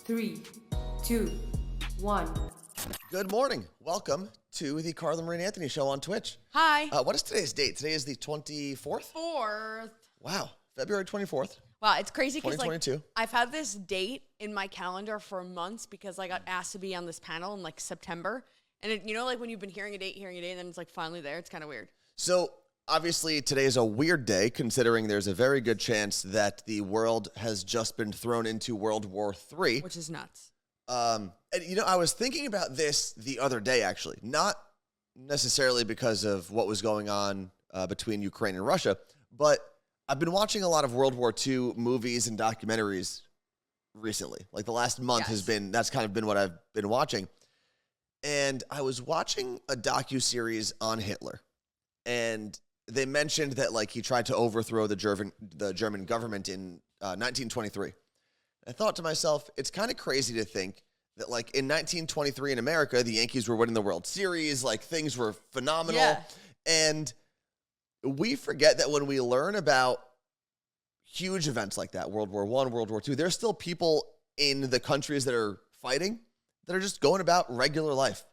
3, 2, 1. Good morning. Welcome to the Carla Marie Anthony Show on Twitch. Hi. What is today's date? Today is the 24th? 4th. Wow. February 24th. Wow, it's crazy because 2022. I've had this date in my calendar for months because I got asked to be on this panel in September. And when you've been hearing a date, and then it's finally there. It's kind of weird. So obviously today is a weird day considering there's a very good chance that the world has just been thrown into World War III. Which is nuts. And I was thinking about this the other day, actually, not necessarily because of what was going on between Ukraine and Russia, but I've been watching a lot of World War II movies and documentaries recently. Like the last month that's kind of been what I've been watching. And I was watching a docuseries on Hitler, and they mentioned that he tried to overthrow the German government in 1923. I thought to myself, it's kind of crazy to think that in 1923 in America, the Yankees were winning the World Series, things were phenomenal. Yeah. And we forget that when we learn about huge events like that, World War I, World War II, there's still people in the countries that are fighting that are just going about regular life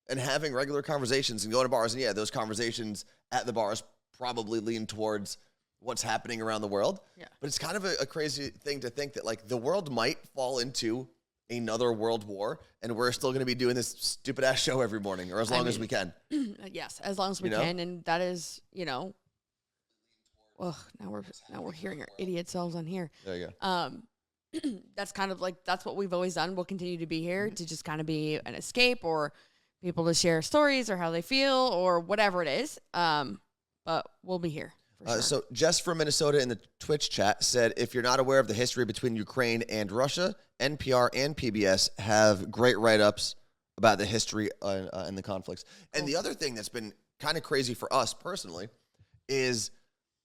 and having regular conversations and going to bars. And yeah, those conversations at the bars probably lean towards what's happening around the world. Yeah. But it's kind of a crazy thing to think that the world might fall into another world war and we're still going to be doing this stupid ass show every morning or as long as we can. Yes, as long as we can. And that is, now we're hearing our idiot selves on here. There you go. That's kind of that's what we've always done. We'll continue to be here to just kind of be an escape or people to share stories or how they feel or whatever it is. But we'll be here. Sure. So Jess from Minnesota in the Twitch chat said, if you're not aware of the history between Ukraine and Russia, NPR and PBS have great write-ups about the history and the conflicts. Cool. And the other thing that's been kind of crazy for us personally is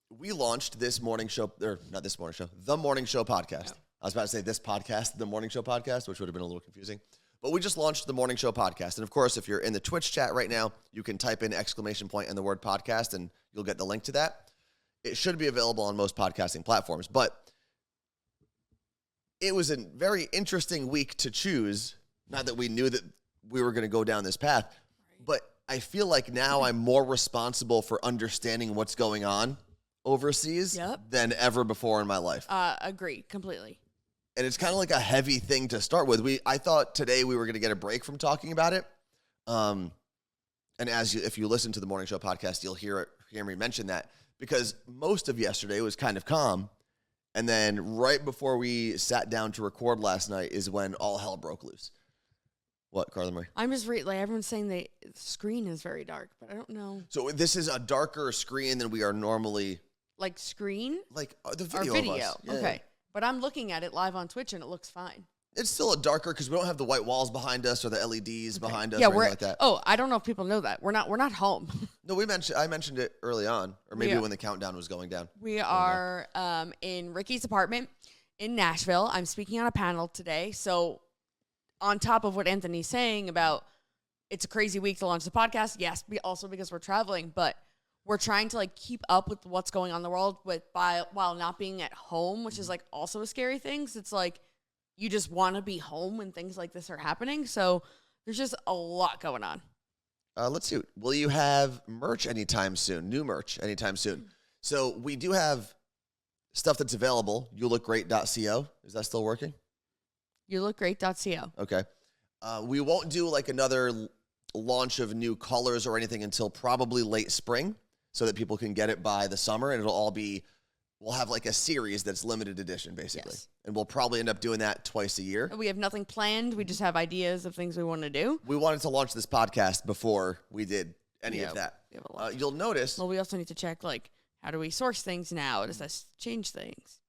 we launched the Morning Show podcast. Yeah. I was about to say this podcast, the Morning Show podcast, which would have been a little confusing. But we just launched the Morning Show podcast. And of course, if you're in the Twitch chat right now, you can type in ! And the word podcast, and you'll get the link to that. It should be available on most podcasting platforms. But it was a very interesting week to choose. Not that we knew that we were going to go down this path, but I feel like now I'm more responsible for understanding what's going on overseas than ever before in my life. Agree completely. And it's kind of a heavy thing to start with. I thought today we were going to get a break from talking about it. And if you listen to the Morning Show podcast, you'll hear me mention that because most of yesterday was kind of calm. And then right before we sat down to record last night is when all hell broke loose. What, Carla Marie? I'm just everyone's saying the screen is very dark, but I don't know. So this is a darker screen than we are normally. Screen? The video. Or video. Of us. Yeah. Okay. But I'm looking at it live on Twitch, and it looks fine. It's still a darker because we don't have the white walls behind us or the LEDs behind us or anything like that. Oh, I don't know if people know that. We're not home. No, I mentioned it early on, or maybe when the countdown was going down. We are in Ricki's apartment in Nashville. I'm speaking on a panel today. So on top of what Anthony's saying about it's a crazy week to launch the podcast, yes, also because we're traveling, but we're trying to keep up with what's going on in the world while not being at home, which is also a scary thing. So it's you just want to be home when things like this are happening. So there's just a lot going on. Let's see. Will you have merch anytime soon? New merch anytime soon? So we do have stuff that's available. YouLookGreat.co. Is that still working? YouLookGreat.co. Okay. We won't do another launch of new colors or anything until probably late spring, so that people can get it by the summer, and we'll have a series that's limited edition, basically. Yes. And we'll probably end up doing that twice a year. We have nothing planned. We just have ideas of things we want to do. We wanted to launch this podcast before we did any of that. You'll notice. Well, we also need to check, how do we source things now? Does that change things?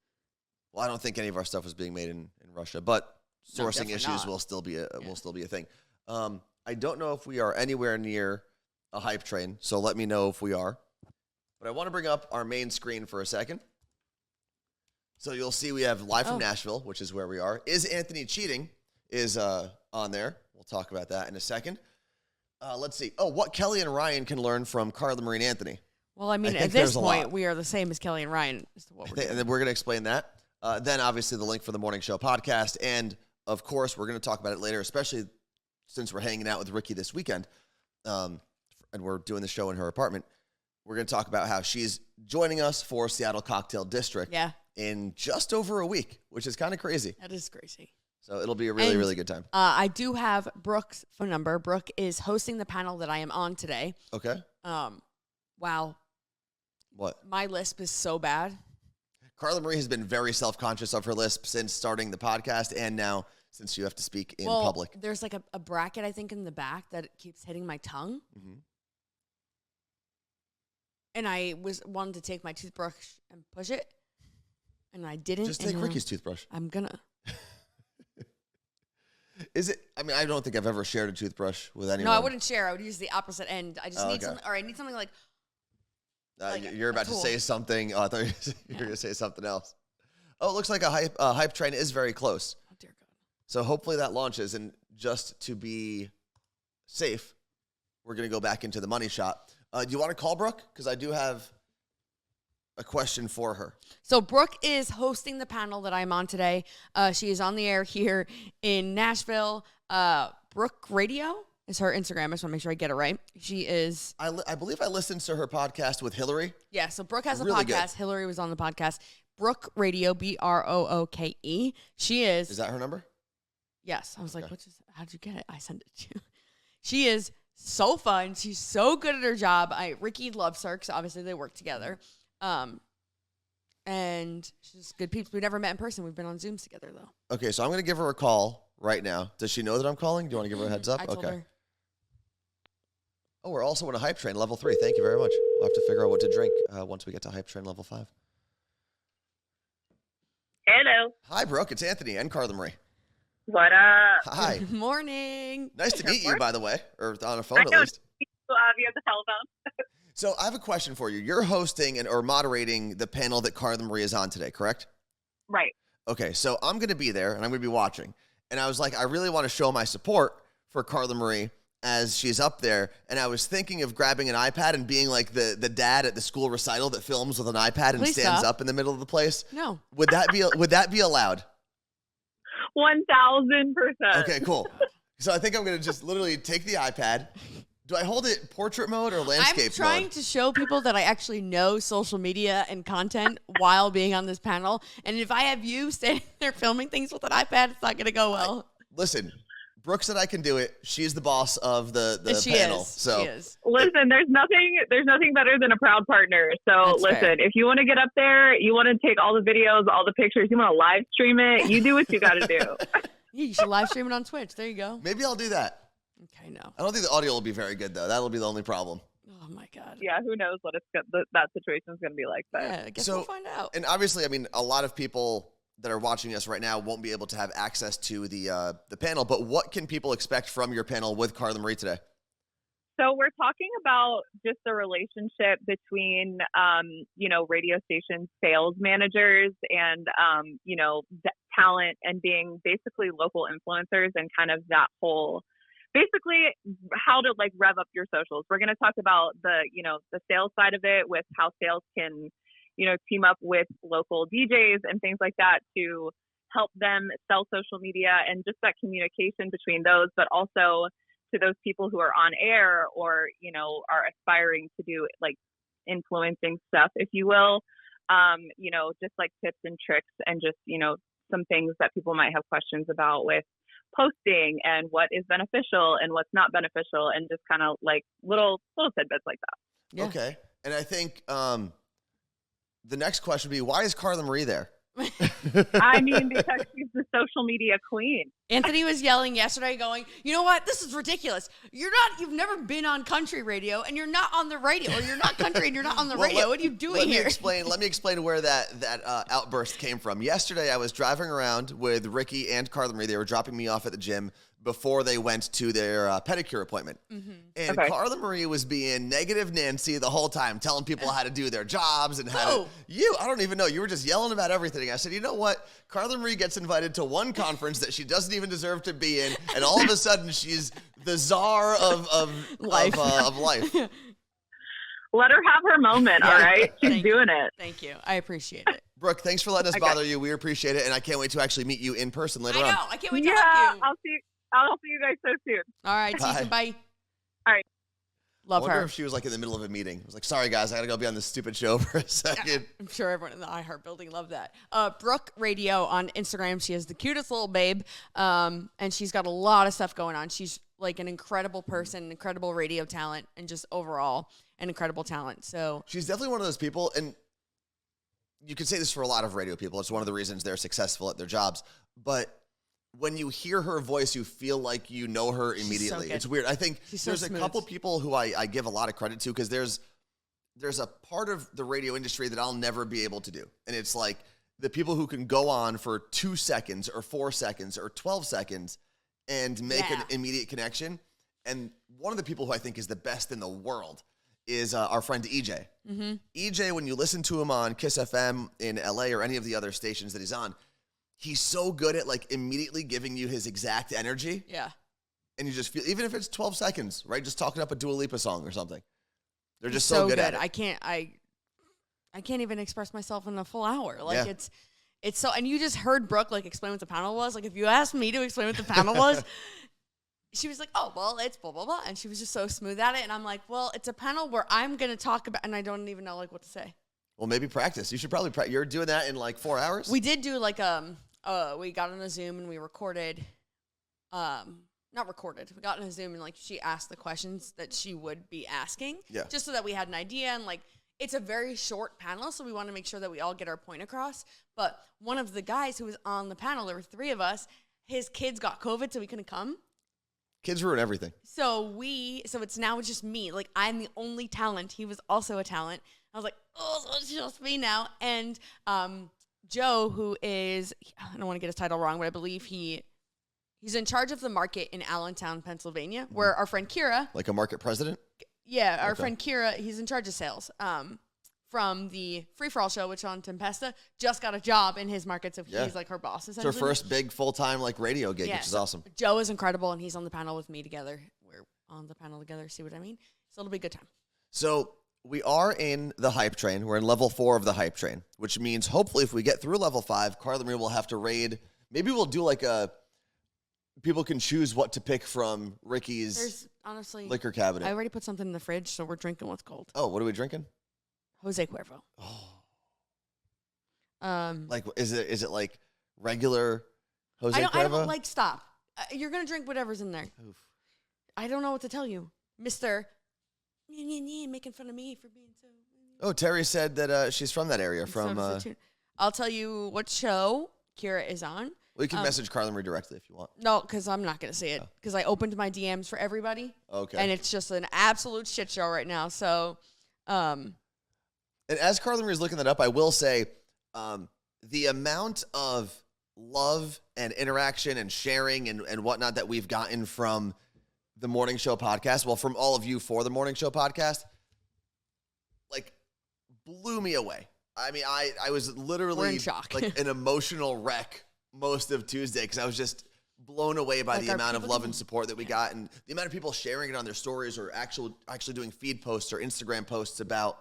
Well, I don't think any of our stuff is being made in Russia, but sourcing issues will still be a thing. I don't know if we are anywhere near a hype train, so let me know if we are. But I want to bring up our main screen for a second. So you'll see we have live from Nashville, which is where we are. Is Anthony cheating? Is on there. We'll talk about that in a second. Let's see. What Kelly and Ryan can learn from Carla Marie Anthony. Well, at this point, we are the same as Kelly and Ryan. And then we're going to explain that. Then, obviously, the link for the Morning Show podcast and of course, we're going to talk about it later, especially since we're hanging out with Ricki this weekend, and we're doing the show in her apartment. We're going to talk about how she's joining us for Seattle Cocktail District in just over a week, which is kind of crazy. That is crazy. So it'll be a really, really good time. I do have Brooke's phone number. Brooke is hosting the panel that I am on today. Okay. Wow. What? My lisp is so bad. Carla Marie has been very self-conscious of her lisp since starting the podcast and now since you have to speak in public. There's like a bracket, I think, in the back that keeps hitting my tongue. Mm-hmm. And I wanted to take my toothbrush and push it, and I didn't. Just take Ricki's toothbrush. I'm going to. Is it? I mean, I don't think I've ever shared a toothbrush with anyone. No, I wouldn't share. I would use the opposite end. I just need something, or I need something like you're about to say something. Oh, I thought you were going to say something else. Oh, it looks like a hype train is very close. Oh, dear God. So hopefully that launches. And just to be safe, we're going to go back into the money shot. Do you want to call Brooke? Because I do have a question for her. So Brooke is hosting the panel that I'm on today. She is on the air here in Nashville. Brooke Radio is her Instagram. I just want to make sure I get it right. She is. I believe I listened to her podcast with Hillary. Yeah, so Brooke has a really podcast. Good. Hillary was on the podcast. Brooke Radio, Brooke. She is. Is that her number? Yes. I was like, how'd you get it? I sent it to you. She is so fun. She's so good at her job. Ricki loves her because obviously they work together. And she's good people. We never met in person. We've been on Zooms together, though. Okay, so I'm going to give her a call right now. Does she know that I'm calling? Do you want to give her a heads up? I told her. Oh, we're also in a hype train, level 3. Thank you very much. We'll have to figure out what to drink once we get to hype train level 5. Hello. Hi, Brooke. It's Anthony and Carla Marie. What up? Hi. Good morning. Nice to meet you, by the way, or on a phone at least. Via the telephone. So I have a question for you. You're hosting or moderating the panel that Carla Marie is on today, correct? Right. Okay, so I'm going to be there, and I'm going to be watching. And I was like, I really want to show my support for Carla Marie as she's up there. And I was thinking of grabbing an iPad and being like the dad at the school recital that films with an iPad and Please stands stop. up in the middle of the place. No. Would that be allowed? 1,000%. Okay, cool. So I think I'm going to just literally take the iPad. Do I hold it portrait mode or landscape mode? I'm trying to show people that I actually know social media and content while being on this panel. And if I have you standing there filming things with an iPad, it's not going to go well. Listen, Brooke said I can do it. She's the boss of the she panel. Is. So she is. Listen, there's nothing better than a proud partner. So That's listen, fair. if you want to get up there, you want to take all the videos, all the pictures, you want to live stream it, you do what you got to do. Yeah, you should live stream it on Twitch. There you go. maybe I'll do that. Okay, no. I don't think the audio will be very good, though. That'll be the only problem. Oh, my God. Yeah, who knows what that situation is going to be like. But Yeah, I guess we'll find out. And obviously, I mean, a lot of people that are watching us right now won't be able to have access to the panel. But what can people expect from your panel with Carla Marie today? So we're talking about just the relationship between, radio station sales managers and, talent and being basically local influencers and kind of that whole, basically how to like rev up your socials. We're going to talk about the sales side of it with how sales can, team up with local DJs and things like that to help them sell social media and just that communication between those, but also to those people who are on air or, are aspiring to do like influencing stuff, if you will, just like tips and tricks and just, some things that people might have questions about with posting and what is beneficial and what's not beneficial and just kind of like little tidbits like that. Yeah. Okay. And I think the next question would be, why is Carla Marie there? I mean, because she's the social media queen. Anthony was yelling yesterday going, you know what? This is ridiculous. You've never been on country radio and you're not on the radio, or you're not country and you're not on the radio. What are you doing here? Let me explain where that outburst came from. Yesterday, I was driving around with Ricki and Carla Marie. They were dropping me off at the gym before they went to their pedicure appointment. Mm-hmm. And okay. Carla Marie was being negative Nancy the whole time, telling people how to do their jobs and how I don't even know. You were just yelling about everything. I said, you know what? Carla Marie gets invited to one conference that she doesn't even deserve to be in, and all of a sudden she's the czar of life. Let her have her moment, all right? She's doing it. Thank you. I appreciate it. Brooke, thanks for letting us bother you. We appreciate it, and I can't wait to actually meet you in person later on. I know. I can't wait to hug you. I'll see you guys so soon. All right. See you soon. Bye. All right. I Love wonder her. if she was like in the middle of a meeting. I was like, sorry, guys, I got to go be on this stupid show for a second. I'm sure everyone in the iHeart building loved that. Brooke Radio on Instagram. She is the cutest little babe, and she's got a lot of stuff going on. She's like an incredible person, incredible radio talent, and just overall an incredible talent. So She's definitely one of those people, and you can say this for a lot of radio people. It's one of the reasons they're successful at their jobs. But when you hear her voice, you feel like you know her immediately. good. It's weird. I think She's so there's smooth. a couple people who I give a lot of credit to because there's a part of the radio industry that I'll never be able to do. And it's like the people who can go on for 2 seconds or 4 seconds or 12 seconds and make an immediate connection. And one of the people who I think is the best in the world is our friend EJ. Mm-hmm. EJ, when you listen to him on Kiss FM in LA or any of the other stations that he's on, he's so good at like immediately giving you his exact energy. yeah. And you just feel, even if it's 12 seconds, right? Just talking up a Dua Lipa song or something. They're He's just so good at it. I can't even express myself in a full hour. Like Yeah. it's so, and you just heard Brooke like explain what the panel was. Like if you asked me to explain what the panel was, she was like, oh, well, it's blah, blah, blah. And she was just so smooth at it. And I'm like, well, it's a panel where I'm going to talk about, and I don't even know like what to say. Well, maybe practice. You should probably practice. You're doing that in like 4 hours? We did do like, we got on a Zoom and we recorded, not recorded. We got on a Zoom and like she asked the questions that she would be asking. Yeah. Just so that we had an idea. And like, it's a very short panel, so we want to make sure that we all get our point across. But one of the guys who was on the panel, there were 3 of us, his kids got COVID, so he couldn't come. Kids ruin everything. So it's now just me. Like, I'm the only talent. He was also a talent. I was like, oh, so it's just me now. And Joe, who is, I don't want to get his title wrong, but I believe he's in charge of the market in Allentown, Pennsylvania, where our friend Kira. Like a market president? Yeah, our Okay. friend Kira, he's in charge of sales from the Free For All show, which on Tempesta, just got a job in his market, so Yeah. he's like her boss. It's her first big full-time like radio gig, Yeah, which is so awesome. Joe is incredible, and he's on the panel with me together. We're on the panel together, see what I mean? So it'll be a good time. So we are in the hype train. We're in level 4 of the hype train, which means hopefully if we get through level 5, Carla Marie will have to raid. Maybe we'll do like people can choose what to pick from Ricki's There's honestly, liquor cabinet. I already put something in the fridge, so we're drinking what's cold. Oh, what are we drinking? Jose Cuervo. Oh, Um, like is it like regular Jose I Cuervo? don't like, stop. You're going to drink whatever's in there. Oof. I don't know what to tell you. Mr. making fun of me for being so. Oh, Terry said that she's from that area. From I'll tell you what show Kira is on. well, you can message Carla Marie directly if you want. No, because I'm not going to say it. Because I opened my DMs for everybody. Okay. And it's just an absolute shit show right now. So, And as Carla Marie is looking that up, I will say the amount of love and interaction and sharing and whatnot that we've gotten from the Morning Show podcast, well, from all of you for the Morning Show podcast, like, blew me away. I mean, I was We're literally in shock. like an emotional wreck most of Tuesday because I was just blown away by Like, the are amount of people love and doing- support that we got and the amount of people sharing it on their stories or actually doing feed posts or Instagram posts about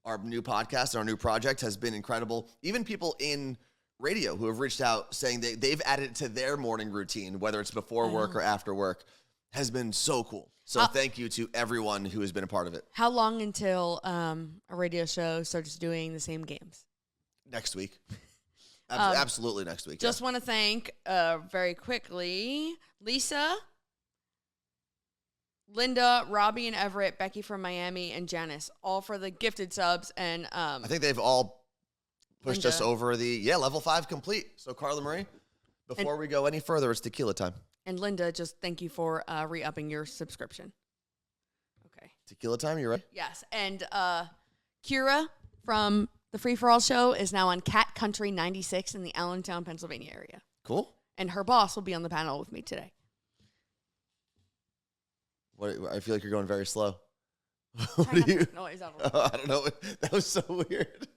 our new podcast and our new project has been incredible. Even people in radio who have reached out saying they've added it to their morning routine, whether it's before work or after work, has been so cool. So thank you to everyone who has been a part of it. how long until a radio show starts doing the same games? Next week. Absolutely next week. Just want to thank very quickly Lisa, Linda, Robbie and Everett, Becky from Miami, and Janice, all for the gifted subs. And I think they've all pushed us Linda. over the level 5 complete. So Carla Marie, before we go any further, it's tequila time. And Linda, just thank you for re-upping your subscription. Okay. Tequila time, you ready? Yes. And Kira from the Free For All show is now on Cat Country 96 in the Allentown, Pennsylvania area. Cool. And her boss will be on the panel with me today. What? I feel like you're going very slow. What do you? Noise out. I don't know. That was so weird.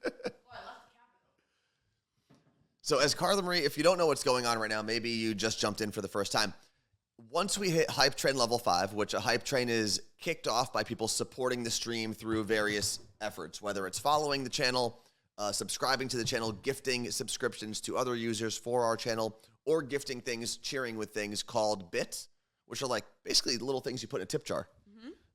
So as Carla Marie, if you don't know what's going on right now, maybe you just jumped in for the first time. Once we hit Hype Train Level 5, which a Hype Train is kicked off by people supporting the stream through various efforts, whether it's following the channel, subscribing to the channel, gifting subscriptions to other users for our channel, or gifting things, cheering with things called bits, which are like basically little things you put in a tip jar.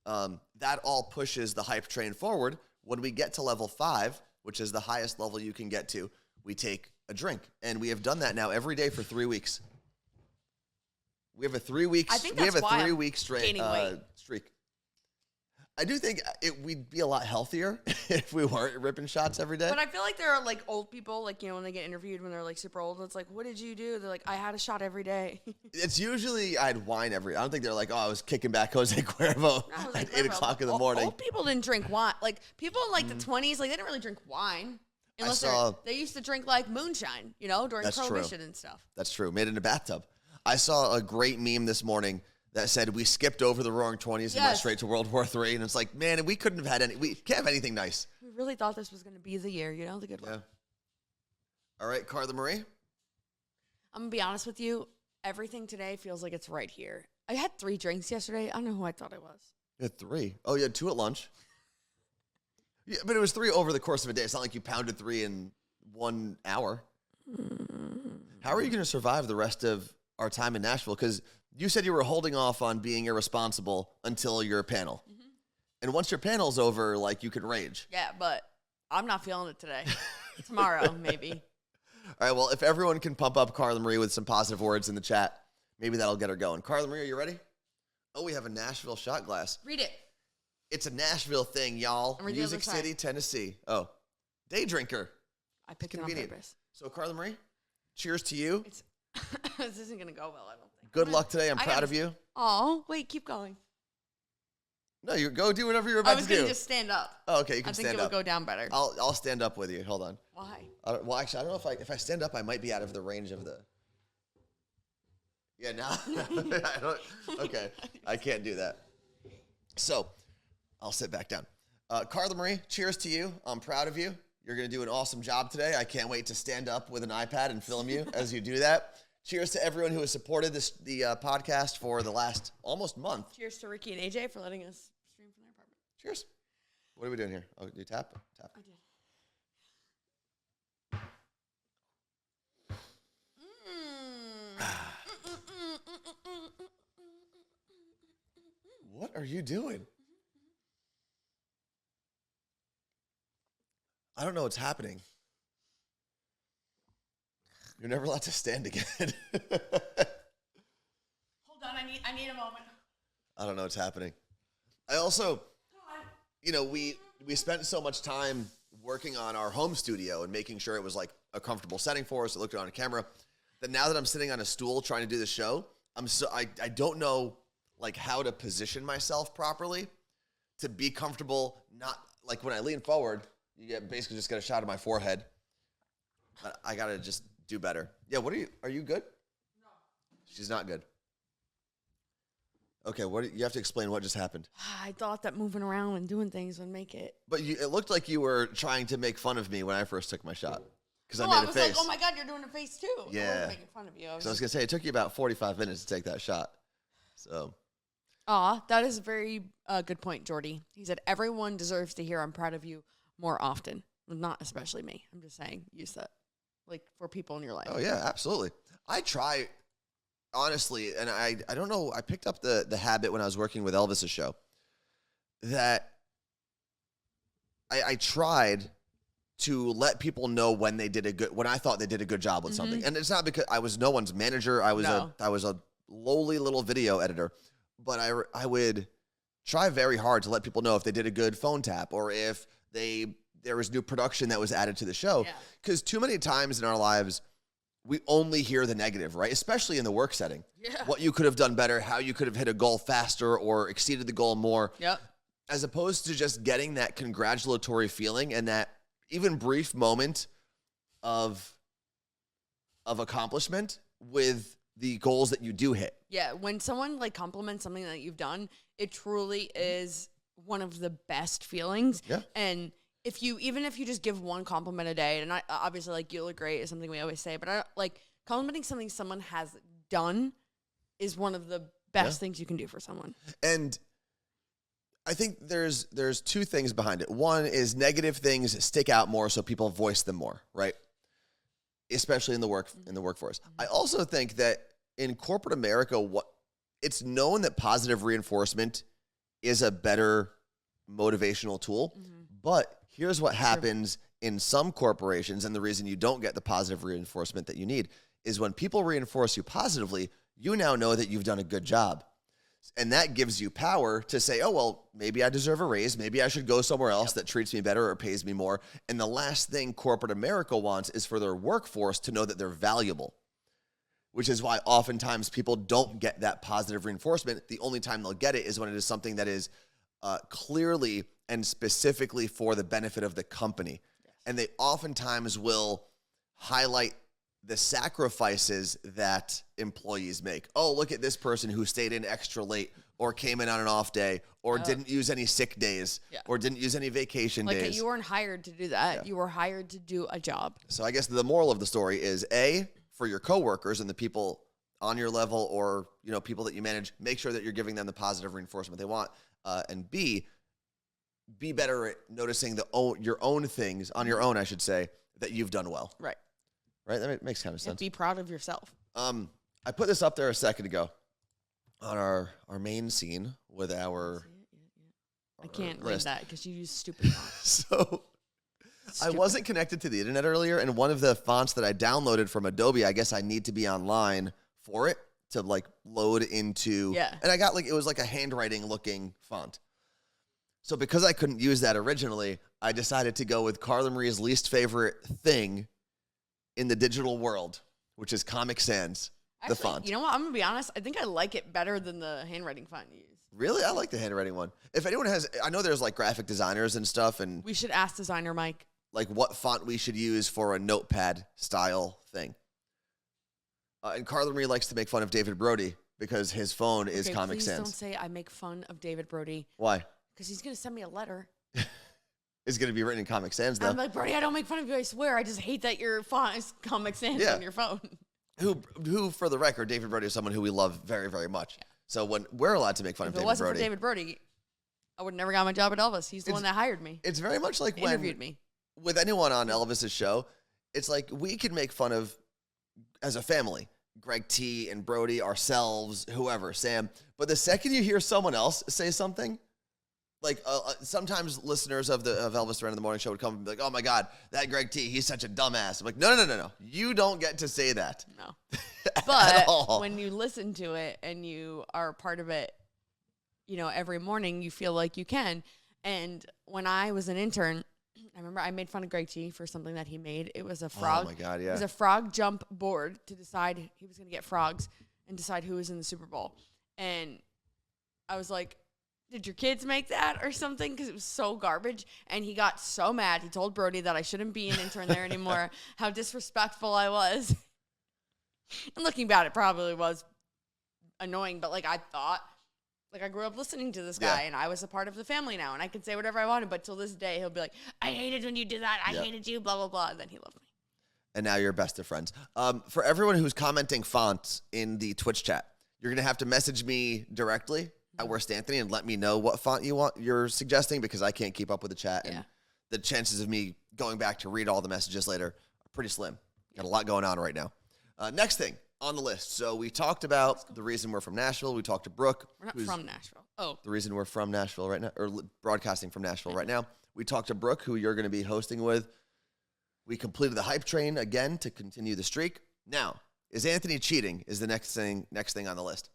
That all pushes the hype train forward. When we get to level 5, which is the highest level you can get to, we take a drink. And we have done that now every day for 3 weeks. We have a 3 weeks. I think that's why I'm 3 week straight gaining weight. streak. I do think we'd be a lot healthier if we weren't ripping shots every day. But I feel like there are like old people, like, you know, when they get interviewed when they're like super old, it's like, what did you do? They're like, I had a shot every day. It's usually I had wine every. I don't think they're like, oh, I was kicking back Jose Cuervo at 8 o'clock in the morning. Old people didn't drink wine. Like people in like the 20s, like they didn't really drink wine. Unless they used to drink like moonshine, you know, during Prohibition and stuff. That's true. Made in a bathtub. I saw a great meme this morning that said we skipped over the roaring 20s and went straight to World War III. And it's like, man, we couldn't have had any. We can't have anything nice. We really thought this was going to be the year, you know, the good one. Yeah. All right, Carla Marie. I'm going to be honest with you. Everything today feels like it's right here. I had 3 drinks yesterday. I don't know who I thought I was. You had 3. Oh, you had 2 at lunch. Yeah, but it was 3 over the course of a day. It's not like you pounded 3 in 1 hour. How are you going to survive the rest of our time in Nashville? Because you said you were holding off on being irresponsible until your panel. And once your panel's over, like, you could rage. Yeah, but I'm not feeling it today. Tomorrow, maybe. All right, well, if everyone can pump up Carla Marie with some positive words in the chat, maybe that'll get her going. Carla Marie, are you ready? Oh, we have a Nashville shot glass. Read it. It's a Nashville thing, y'all. Music City, Tennessee. Oh, day drinker. I picked it on purpose. So, Carla Marie, cheers to you. This isn't going to go well, I don't think. Good luck today. I'm proud of you. Oh, wait, keep going. No, you go do whatever you're about to do. I was going to just stand up. Oh, okay, you can stand up. I think it would go down better. I'll stand up with you. Hold on. Why? Well, actually, I don't know if I stand up, I might be out of the range of the. Yeah, now. Okay, I can't do that. So, I'll sit back down. Carla Marie, cheers to you. I'm proud of you. You're going to do an awesome job today. I can't wait to stand up with an iPad and film you as you do that. Cheers to everyone who has supported the podcast for the last almost month. Cheers to Ricki and AJ for letting us stream from their apartment. Cheers. What are we doing here? Oh, you tap? Tap. I did. What are you doing? I don't know what's happening. You're never allowed to stand again. Hold on, I need a moment. I don't know what's happening. I also, you know, we spent so much time working on our home studio and making sure it was like a comfortable setting for us. It looked good on a camera. That now that I'm sitting on a stool trying to do the show, I don't know like how to position myself properly to be comfortable. Not like when I lean forward, you basically just get a shot of my forehead. But I gotta just do better. Yeah, are you good? No. She's not good. Okay, you have to explain what just happened. I thought that moving around and doing things would make it. But it looked like you were trying to make fun of me when I first took my shot. Because I made a face. Like, oh my God, you're doing a face too. Yeah. I wasn't making fun of you. So I was going to say, it took you about 45 minutes to take that shot. So. Aw, that is a very good point, Jordy. He said, everyone deserves to hear I'm proud of you more often. Not especially me. I'm just saying, use that. Like, for people in your life. Oh, yeah, absolutely. I try, honestly, and I don't know, I picked up the habit when I was working with Elvis's show, that I tried to let people know when I thought they did a good job with something. And it's not because I was no one's manager. I was a lowly little video editor, but I would try very hard to let people know if they did a good phone tap or if there was new production that was added to the show. Because too many times in our lives, we only hear the negative, right? Especially in the work setting. Yeah. What you could have done better, how you could have hit a goal faster or exceeded the goal more. Yep. As opposed to just getting that congratulatory feeling and that even brief moment of accomplishment with the goals that you do hit. Yeah, when someone like compliments something that you've done, it truly is one of the best feelings. Yeah. And even if you just give one compliment a day, and obviously like you look great is something we always say, but like complimenting something someone has done is one of the best things you can do for someone. And I think there's two things behind it. One is negative things stick out more, so people voice them more, right? Especially in the workforce. I also think that in corporate America, it's known that positive reinforcement is a better motivational tool. But here's what happens in some corporations, and the reason you don't get the positive reinforcement that you need is when people reinforce you positively, you now know that you've done a good job. And that gives you power to say, oh, well, maybe I deserve a raise. Maybe I should go somewhere else that treats me better or pays me more. And the last thing corporate America wants is for their workforce to know that they're valuable, which is why oftentimes people don't get that positive reinforcement. The only time they'll get it is when it is something that is clearly and specifically for the benefit of the company. Yes. And they oftentimes will highlight the sacrifices that employees make. Oh, look at this person who stayed in extra late or came in on an off day or didn't use any sick days or didn't use any vacation days. Like you weren't hired to do that. Yeah. You were hired to do a job. So I guess the moral of the story is A, for your coworkers and the people on your level or, people that you manage, make sure that you're giving them the positive reinforcement they want. And B, be better at noticing your own things on your own, I should say, that you've done well. Right. Right? That makes kind of sense. Be proud of yourself. I put this up there a second ago on our main scene with our I can't read that because you use stupid fonts. So I wasn't connected to the internet earlier, and one of the fonts that I downloaded from Adobe, I guess I need to be online for it to load into. Yeah. And I got it was like a handwriting looking font. So because I couldn't use that originally, I decided to go with Carla Marie's least favorite thing in the digital world, which is Comic Sans, the font. You know what? I'm going to be honest. I think I like it better than the handwriting font you use. Really? I like the handwriting one. If anyone I know there's graphic designers and stuff. And we should ask designer Mike. What font we should use for a notepad style thing. And Carla Marie likes to make fun of David Brody because his phone is Comic Sans. Please don't say I make fun of David Brody. Why? Because he's going to send me a letter. It's going to be written in Comic Sans, though. I'm like, Brody, I don't make fun of you, I swear. I just hate that your font is Comic Sans on your phone. Who, for the record, David Brody is someone who we love very, very much. Yeah. So when we're allowed to make fun of David Brody. If it wasn't for David Brody, I would have never got my job at Elvis. He's the one that hired me. It's very much like when interviewed me. With anyone on Elvis's show, it's like we can make fun of, as a family, Greg T and Brody, ourselves, whoever, Sam. But the second you hear someone else say something, sometimes listeners of Elvis Duran in the Morning Show would come and be like, oh my God, that Greg T, he's such a dumbass. I'm like, no. You don't get to say that. No. But when you listen to it and you are part of it, every morning you feel like you can. And when I was an intern, I remember I made fun of Greg T for something that he made. It was a frog. Oh my God, yeah. It was a frog jump board to decide he was going to get frogs and decide who was in the Super Bowl. And I was like, did your kids make that or something? Because it was so garbage. And he got so mad. He told Brody that I shouldn't be an intern there anymore, how disrespectful I was. And looking back, it probably was annoying. But I thought, I grew up listening to this guy and I was a part of the family now. And I could say whatever I wanted. But till this day, he'll be like, I hated when you did that. I hated you, blah, blah, blah. And then he loved me. And now you're best of friends. For everyone who's commenting fonts in the Twitch chat, you're going to have to message me directly at Worst Anthony and let me know what font you're suggesting because I can't keep up with the chat. And the chances of me going back to read all the messages later are pretty slim. Got a lot going on right now. Next thing on the list. So we talked about the reason we're from Nashville. We talked to Brooke. We're not from Nashville. Oh. The reason we're from Nashville right now, or broadcasting from Nashville right now. We talked to Brooke, who you're going to be hosting with. We completed the hype train again to continue the streak. Now, is Anthony cheating is the next thing on the list.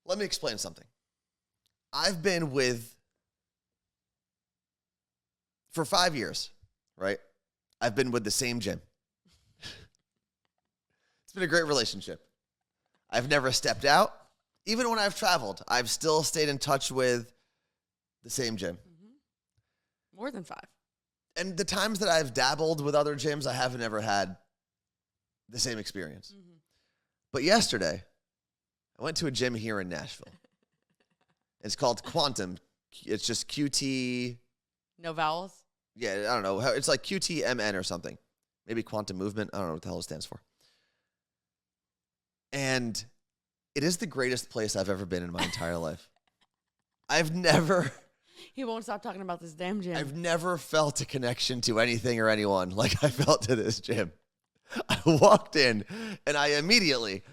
Let me explain something. I've been for 5 years, right? I've been with the same gym. It's been a great relationship. I've never stepped out. Even when I've traveled, I've still stayed in touch with the same gym. Mm-hmm. More than 5. And the times that I've dabbled with other gyms, I haven't ever had the same experience. Mm-hmm. But yesterday, I went to a gym here in Nashville. It's called Quantum. It's just QT. No vowels? Yeah, I don't know. It's like QTMN or something. Maybe Quantum Movement. I don't know what the hell it stands for. And it is the greatest place I've ever been in my entire life. I've never He won't stop talking about this damn gym. I've never felt a connection to anything or anyone like I felt to this gym. I walked in and I immediately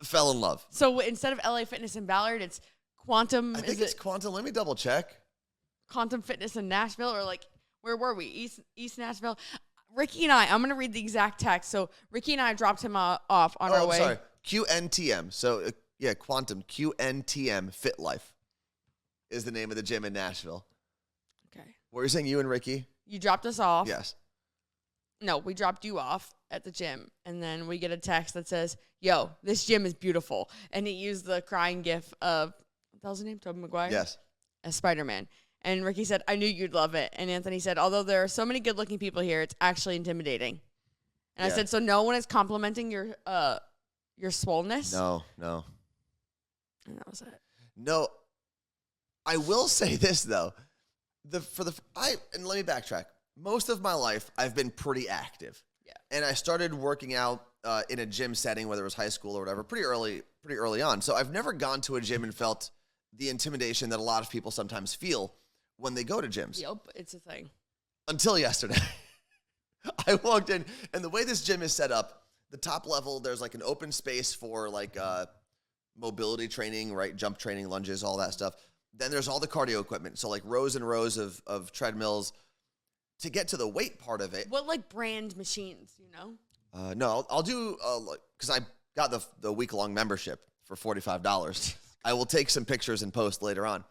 fell in love. So instead of LA Fitness in Ballard, it's Quantum. I think it's Quantum. Let me double check. Quantum Fitness in Nashville, or like, where were we? East Nashville. Ricki and I'm going to read the exact text. So Ricki and I dropped him off on our way. Sorry. QNTM. So, yeah, Quantum. QNTM Fit Life is the name of the gym in Nashville. Okay. What were you saying, you and Ricki? You dropped us off. Yes. No, we dropped you off at the gym. And then we get a text that says, yo, this gym is beautiful. And he used the crying gif of, what the hell's his name? Tobey Maguire? Yes. As Spider-Man. And Ricki said, I knew you'd love it. And Anthony said, although there are so many good-looking people here, it's actually intimidating. And I said, so no one is complimenting your swollenness? No. And that was it. No. I will say this, though. And let me backtrack. Most of my life, I've been pretty active. Yeah. And I started working out in a gym setting, whether it was high school or whatever, pretty early on. So I've never gone to a gym and felt the intimidation that a lot of people sometimes feel when they go to gyms. Yep, it's a thing. Until yesterday. I walked in, and the way this gym is set up, the top level, there's like an open space for like mobility training, right? Jump training, lunges, all that stuff. Then there's all the cardio equipment. So like rows and rows of treadmills. To get to the weight part of it. What like brand machines, you know? No, I'll do, because I got the week-long membership for $45. I will take some pictures and post later on.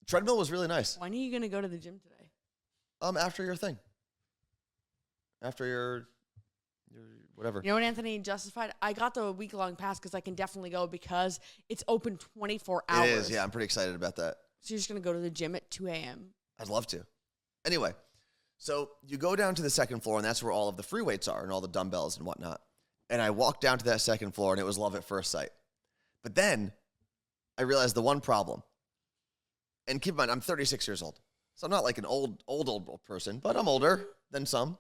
Treadmill was really nice. When are you going to go to the gym today? After your thing. After your whatever. You know what, Anthony justified? I got the week-long pass because I can definitely go because it's open 24 hours. It is, yeah. I'm pretty excited about that. So you're just going to go to the gym at 2 a.m.? I'd love to. Anyway, so you go down to the second floor, and that's where all of the free weights are and all the dumbbells and whatnot. And I walked down to that second floor, and it was love at first sight. But then I realized the one problem. And keep in mind, I'm 36 years old. So I'm not like an old person, but I'm older than some.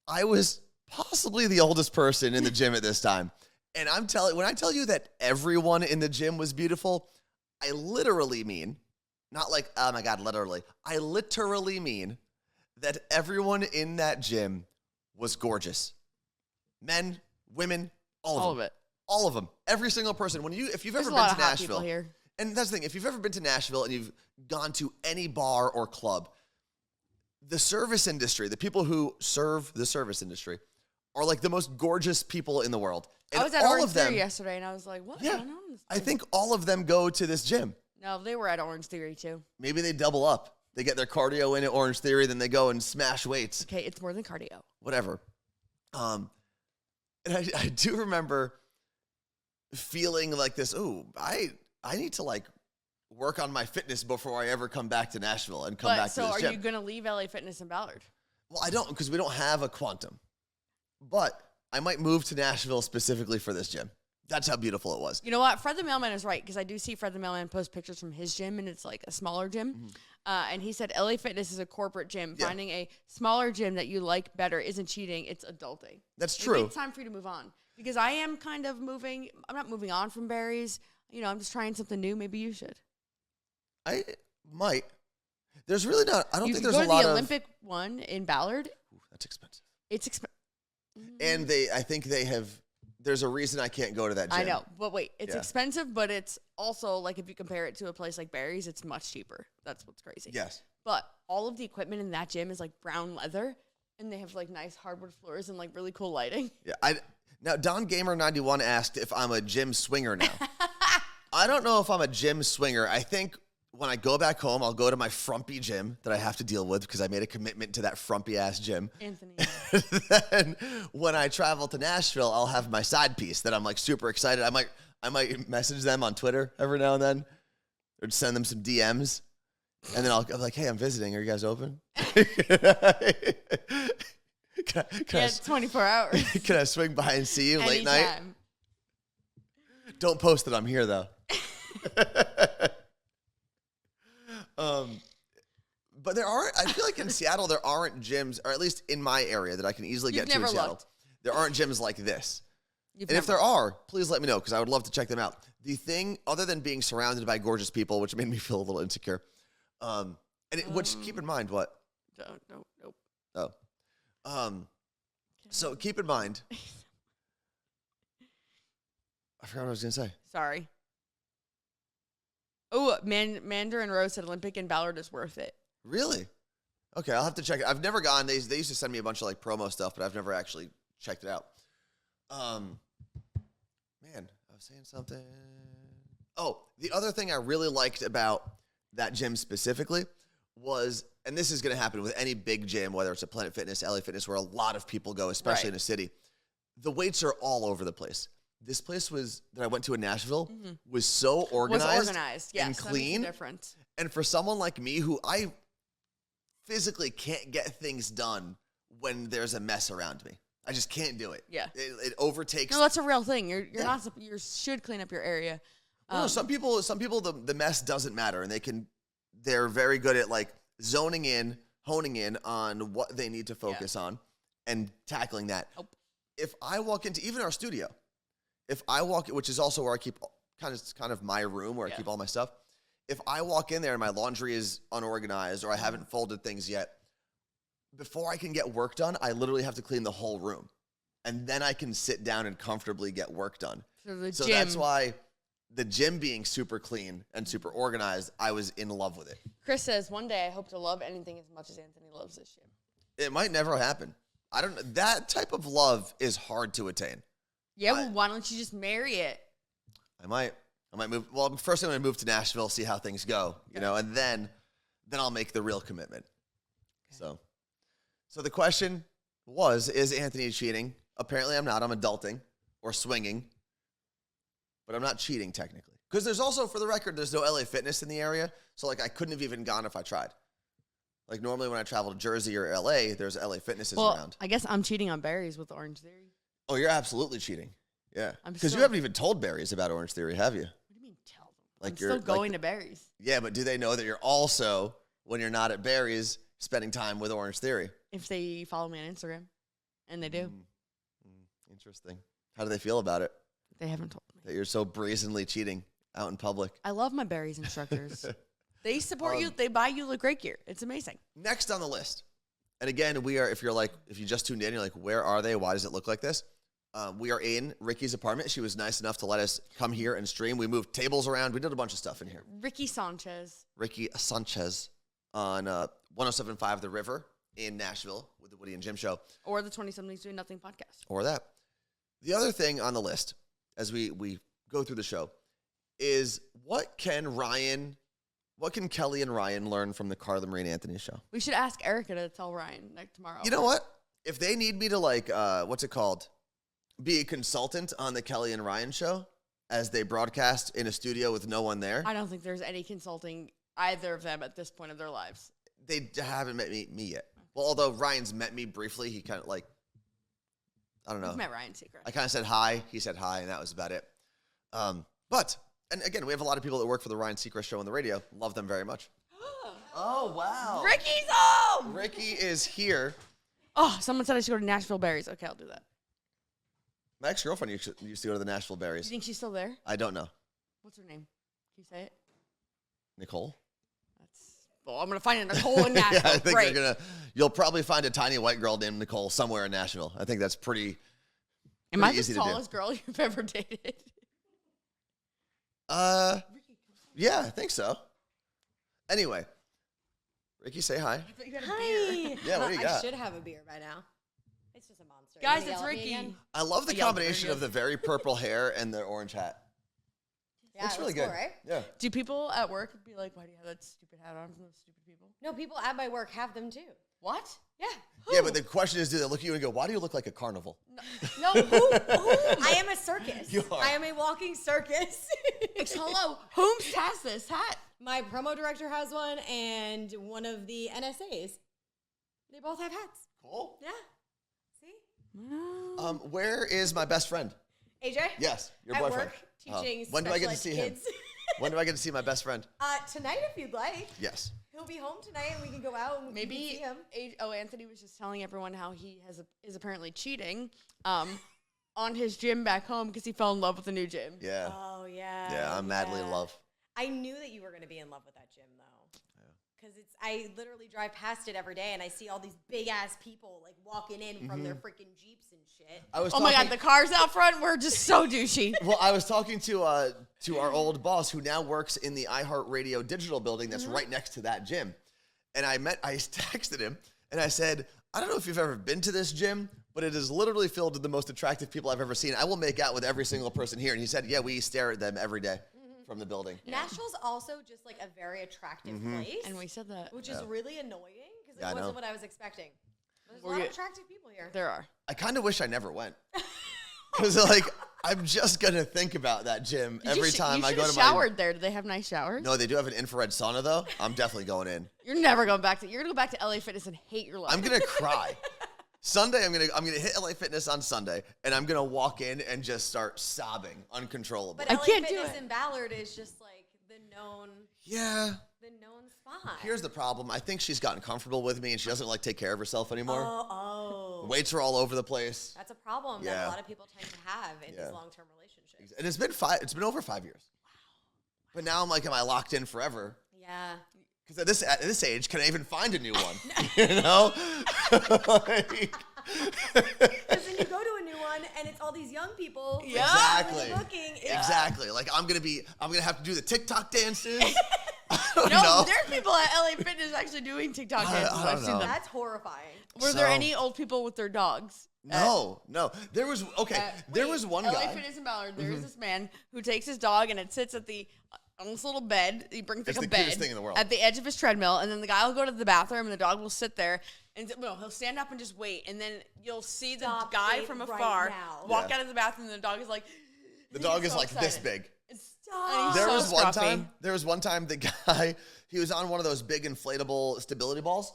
I was possibly the oldest person in the gym at this time. And when I tell you that everyone in the gym was beautiful, I literally mean, not like, oh my God, literally. I literally mean that everyone in that gym was gorgeous. Men, women, all of them. All of them. Every single person. If you've ever been to Nashville, here. And that's the thing, if you've ever been to Nashville and you've gone to any bar or club, the service industry, the people who serve the service industry, are like the most gorgeous people in the world. And I was at all Orange of them, Theory yesterday, and I was like, what's going on in this I place? think all of them go to this gym. No, they were at Orange Theory, too. Maybe they double up. They get their cardio in at Orange Theory, then they go and smash weights. Okay, it's more than cardio. Whatever. And I do remember feeling like this, I need to like work on my fitness before I ever come back to Nashville and come back to this gym. So are you going to leave LA Fitness in Ballard? Well, I don't, because we don't have a Quantum. But I might move to Nashville specifically for this gym. That's how beautiful it was. You know what? Fred the Mailman is right, because I do see Fred the Mailman post pictures from his gym, and it's like a smaller gym. Mm-hmm. And he said LA Fitness is a corporate gym. Yeah. Finding a smaller gym that you like better isn't cheating. It's adulting. That's Maybe true. it's time for you to move on, because I am kind of moving. I'm not moving on from Barry's. You know, I'm just trying something new. Maybe you should. I might. There's really not. I don't You think could there's go a to lot the of. Olympic one in Ballard. Ooh, that's expensive. It's expensive. And I think they have. There's a reason I can't go to that gym. I know, but wait, it's Yeah. expensive, but it's also like if you compare it to a place like Barry's, it's much cheaper. That's what's crazy. Yes. But all of the equipment in that gym is like brown leather, and they have like nice hardwood floors and like really cool lighting. Yeah. Now Don Gamer 91 asked if I'm a gym swinger now. I don't know if I'm a gym swinger. I think when I go back home, I'll go to my frumpy gym that I have to deal with because I made a commitment to that frumpy ass gym. Anthony. Then when I travel to Nashville, I'll have my side piece that I'm like super excited. I might message them on Twitter every now and then, or send them some DMs, and then I'll be like, "Hey, I'm visiting. Are you guys open? Can It's 24 hours. can I swing by and see you late night? Anytime. Don't post that I'm here though." But I feel like in Seattle, there aren't gyms, or at least in my area that I can easily You've get to in never Seattle. looked. There aren't gyms like this. And if there are, please let me know because I would love to check them out. The thing, other than being surrounded by gorgeous people, which made me feel a little insecure, which keep in mind what? Nope. Oh. So keep in mind. I forgot what I was going to say. Sorry. Oh, Mandarin Rose said Olympic and Ballard is worth it. Really? Okay, I'll have to check it. I've never gone. They used to send me a bunch of like promo stuff, but I've never actually checked it out. Man, I was saying something. Oh, the other thing I really liked about that gym specifically was, and this is going to happen with any big gym, whether it's a Planet Fitness, LA Fitness, where a lot of people go, especially in a city. The weights are all over the place. This place that I went to in Nashville was so organized, yes, and clean. Different. And for someone like me who I physically can't get things done when there's a mess around me. I just can't do it. Yeah. It overtakes. No, that's a real thing. You're not, you should clean up your area. No, some people, the mess doesn't matter, and they're very good at like zoning in, honing in on what they need to focus on, and tackling that. Nope. If I walk into even our studio, which is also where I keep kind of my room where I keep all my stuff. If I walk in there and my laundry is unorganized or I haven't folded things yet, before I can get work done, I literally have to clean the whole room, and then I can sit down and comfortably get work done. So that's why the gym being super clean and super organized, I was in love with it. Chris says, one day I hope to love anything as much as Anthony loves this gym. It might never happen. That type of love is hard to attain. Yeah, well, why don't you just marry it? I might move. Well, first I'm going to move to Nashville, see how things go, and then I'll make the real commitment. Okay. So the question was, is Anthony cheating? Apparently I'm not. I'm adulting or swinging, but I'm not cheating technically. Because there's also, for the record, there's no LA Fitness in the area. So like I couldn't have even gone if I tried. Like normally when I travel to Jersey or LA, there's LA Fitnesses around. I guess I'm cheating on berries with Orange Theory. Oh, you're absolutely cheating. Yeah. Because you haven't even told Barry's about Orange Theory, have you? What do you mean tell them? Like I'm still going to Barry's. Yeah, but do they know that you're also, when you're not at Barry's, spending time with Orange Theory? If they follow me on Instagram. And they do. Interesting. How do they feel about it? They haven't told me. That you're so brazenly cheating out in public. I love my Barry's instructors. They support you. They buy you the great gear. It's amazing. Next on the list. And again, if you just tuned in, you're like, where are they? Why does it look like this? We are in Ricki's apartment. She was nice enough to let us come here and stream. We moved tables around. We did a bunch of stuff in here. Ricki Sanchez on 107.5 The River in Nashville with the Woody and Jim show. Or the 20-somethings Doing Nothing podcast. Or that. The other thing on the list, as we go through the show, is what can Kelly and Ryan learn from the Carla Marie Anthony show? We should ask Erica to tell Ryan tomorrow. You know what? If they need me to what's it called? Be a consultant on the Kelly and Ryan show as they broadcast in a studio with no one there. I don't think there's any consulting either of them at this point of their lives. They haven't met me yet. Well, although Ryan's met me briefly, he kind of I don't know. You've met Ryan Seacrest. I kind of said hi. He said hi, and that was about it. And again, we have a lot of people that work for the Ryan Seacrest show on the radio. Love them very much. Oh, wow. Ricki's home! Ricki is here. Oh, someone said I should go to Nashville Berries. Okay, I'll do that. My ex-girlfriend used to go to the Nashville Berries. Do you think she's still there? I don't know. What's her name? Can you say it? Nicole? Well, I'm going to find a Nicole in Nashville. Yeah, I think you'll probably find a tiny white girl named Nicole somewhere in Nashville. I think that's pretty Am I the easy to do. tallest girl you've ever dated? Yeah, I think so. Anyway, Ricki, say hi. Hi. Yeah, what do you got? I should have a beer by now. It's just a monster. Guys, You it's gonna yell at me Ricki. again? I love the combination of the very purple hair and the orange hat. Yeah, Looks really cool, good. right? Yeah. Do people at work be like, why do you have that stupid hat on from those stupid people? No, people at my work have them too. What? Yeah. Yeah, but the question is, do they look at you and go, why do you look like a carnival? No, who? I am a circus. You are. I am a walking circus. Hello, whom has this hat? My promo director has one, and one of the NSAs. They both have hats. Cool. Yeah. See? Where is my best friend? AJ? Yes, your at boyfriend. work, teaching When do I get to special see ed him? kids. When do I get to see my best friend? Tonight, if you'd like. Yes. He'll be home tonight, and we can go out and we can see him. Anthony was just telling everyone how he is apparently cheating. on his gym back home because he fell in love with a new gym. Yeah. Oh, yeah. Yeah, I'm madly in love. I knew that you were going to be in love with that gym, though. Because I literally drive past it every day, and I see all these big-ass people, like, walking in from their freaking Jeeps and shit. Oh, my God, the cars out front were just so douchey. Well, I was talking to our old boss who now works in the iHeartRadio digital building that's right next to that gym. And I texted him, and I said, I don't know if you've ever been to this gym, but it is literally filled with the most attractive people I've ever seen. I will make out with every single person here. And he said, yeah, we stare at them every day from the building. Nashville's also just like a very attractive place. And we said that. Which is really annoying because Yeah, I it know. wasn't what I was expecting. There's a lot of attractive people here. There are. I kind of wish I never went. Because, like, I'm just going to think about that gym every time I go to my... showered there. Do they have nice showers? No, they do have an infrared sauna, though. I'm definitely going in. You're never going back to... You're going to go back to LA Fitness and hate your life. I'm going to cry. Sunday, I'm gonna hit LA Fitness on Sunday, and I'm going to walk in and just start sobbing uncontrollably. But I LA can't do Fitness it. in Ballard is just like the known spot. Here's the problem. I think she's gotten comfortable with me, and she doesn't, like, take care of herself anymore. Oh. Weights are all over the place. That's a problem that a lot of people tend to have in these long-term relationships. And it's been over 5 years. Wow. But now I'm like, am I locked in forever? Yeah. Because at this age, can I even find a new one? You know? Like, Because then you go to a new one and it's all these young people. Exactly. Looking. Exactly. Like I'm gonna have to do the TikTok dances. No, there's people at LA Fitness actually doing TikTok dances. I don't I've seen know. them. That's horrifying. Were there any old people with their dogs? No. There was one LA guy. Fitness in Ballard. There's this man who takes his dog and it sits at on this little bed. He brings It's like a the cutest bed thing in the world. at the edge of his treadmill, and then the guy will go to the bathroom, and the dog will sit there, and he'll stand up and just wait, and then you'll see the guy from afar walk out of the bathroom, and the dog is like, The dog is so like this excited. big. Stop. There was one time the guy, he was on one of those big inflatable stability balls.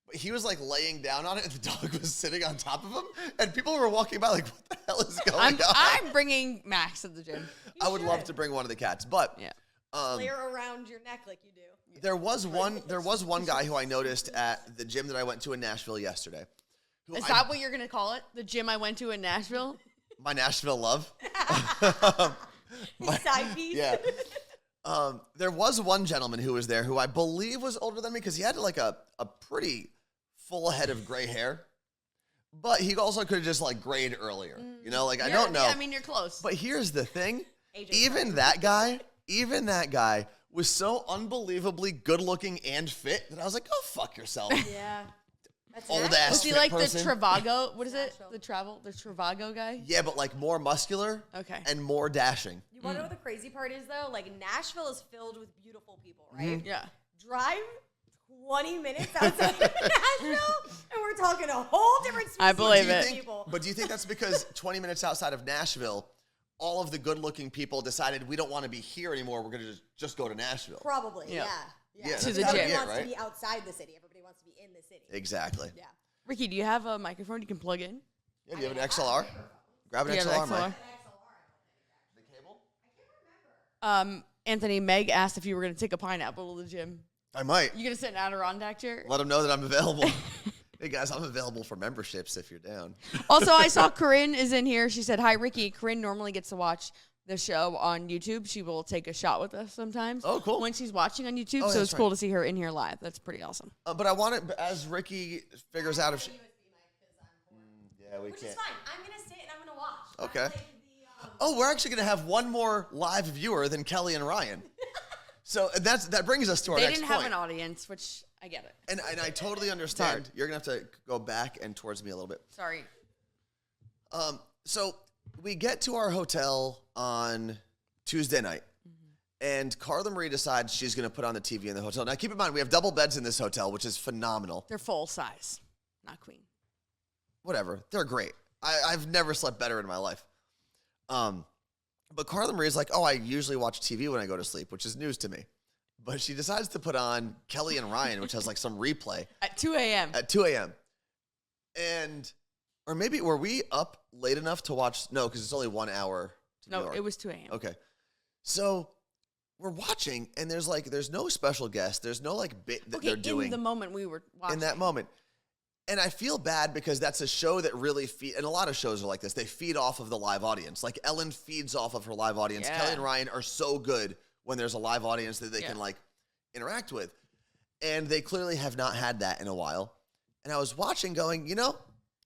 But he was like laying down on it, and the dog was sitting on top of him, and people were walking by like, what the hell is going on? I'm bringing Max to the gym. I would love to bring one of the cats, but Layer around your neck like you do. there was one guy who I noticed at the gym that I went to in Nashville yesterday. Is that what you're going to call it? The gym I went to in Nashville? My Nashville love? Side piece. Yeah. There was one gentleman who was there who I believe was older than me because he had like a pretty full head of gray hair. But he also could have just like grayed earlier. You know, like I don't know. I mean, you're close. But here's the thing. AJ Even that guy was so unbelievably good looking and fit that I was like, go fuck yourself. Yeah. That's Old Nashville. ass Was he fit like person. the Travago? What is it? Nashville. The Travago guy? Yeah, but like more muscular and more dashing. You want to know what the crazy part is, though? Like, Nashville is filled with beautiful people, right? Yeah. Drive 20 minutes outside of Nashville, and we're talking a whole different species I believe of it. people. But do you think that's because 20 minutes outside of Nashville, all of the good-looking people decided we don't want to be here anymore. We're going to just go to Nashville. Probably, yeah. Yeah, To the Everybody gym, wants right? to be outside the city. Everybody wants to be in the city. Exactly. Yeah. Ricky, do you have a microphone you can plug in? Yeah, do you have an XLR? Grab an Do you have XLR, an Mike. The cable? Anthony, Meg asked if you were going to take a pineapple to the gym. I might. You going to sit in an Adirondack chair? Let them know that I'm available. Hey, guys, I'm available for memberships if you're down. Also, I saw Corinne is in here. She said, hi, Ricky. Corinne normally gets to watch the show on YouTube. She will take a shot with us sometimes. Oh, cool. When she's watching on YouTube. Oh, So that's it's cool to see her in here live. That's pretty awesome. But I want it, as Ricki figures out if she... Yeah, we Which can't. is fine. I'm going to sit and I'm going to watch. Okay. I'm like Oh, we're actually going to have one more live viewer than Kelly and Ryan. So that brings us to our They next didn't point. have an audience, which I get it. And I totally understand. You're going to have to go back and towards me a little bit. Sorry. So we get to our hotel on Tuesday night, and Carla Marie decides she's going to put on the TV in the hotel. Now, keep in mind, we have double beds in this hotel, which is phenomenal. They're full size, not queen. Whatever. They're great. I've never slept better in my life. But Carla Marie is like, oh, I usually watch TV when I go to sleep, which is news to me. But she decides to put on Kelly and Ryan, which has like some replay. At 2 a.m. At 2 a.m. Or maybe, were we up late enough to watch? No, because it's only 1 hour to New No, York. it was 2 a.m. Okay. So we're watching, and there's no special guest. There's no like bit that they're doing in the moment we were watching. in that moment. And I feel bad because that's a show that really and a lot of shows are like this. They feed off of the live audience. Like Ellen feeds off of her live audience. Yeah. Kelly and Ryan are so good when there's a live audience that they can like interact with. And they clearly have not had that in a while. And I was watching going, you know,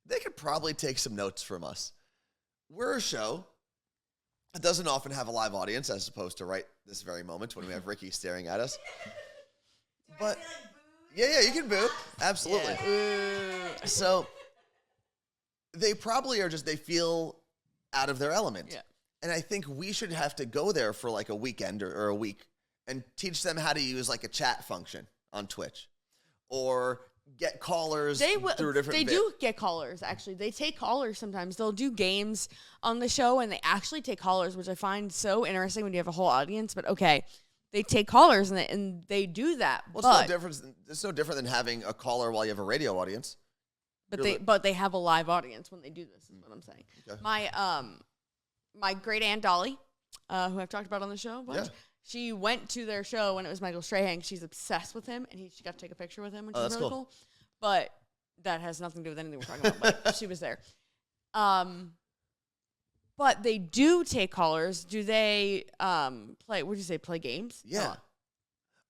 they could probably take some notes from us. We're a show that doesn't often have a live audience as opposed to right this very moment when we have Ricki staring at us. But yeah, you can boo. Absolutely. Yeah. So they probably are they feel out of their element. Yeah. And I think we should have to go there for like a weekend or a week and teach them how to use like a chat function on Twitch or get callers through different They do get callers, actually. They take callers sometimes. They'll do games on the show, and they actually take callers, which I find so interesting when you have a whole audience. But okay, they take callers, and they do that. Well, it's no different than having a caller while you have a radio audience. But they have a live audience when they do this, is what I'm saying. Okay. My great aunt Dolly, who I've talked about on the show a bunch, she went to their show when it was Michael Strahan. She's obsessed with him, and she got to take a picture with him, which is really cool. But that has nothing to do with anything we're talking about. But she was there. But they do take callers. Do they play? What did you say? Play games? Yeah. Oh.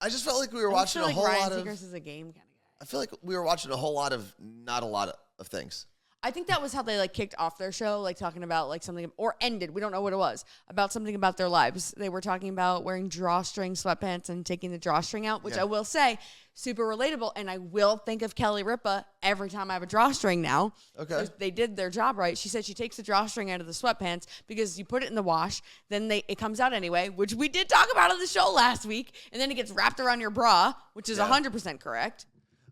I just felt like we were watching a whole Ryan lot of. Seacrest is a game kind of guy. I feel like we were watching a whole lot of not a lot of things. I think that was how they like kicked off their show, like talking about like something, or ended. We don't know what it was, about something about their lives. They were talking about wearing drawstring sweatpants and taking the drawstring out, which I will say, super relatable. And I will think of Kelly Ripa every time I have a drawstring now. Okay. They did their job right. She said she takes the drawstring out of the sweatpants because you put it in the wash, then it comes out anyway, which we did talk about on the show last week. And then it gets wrapped around your bra, which is 100% correct.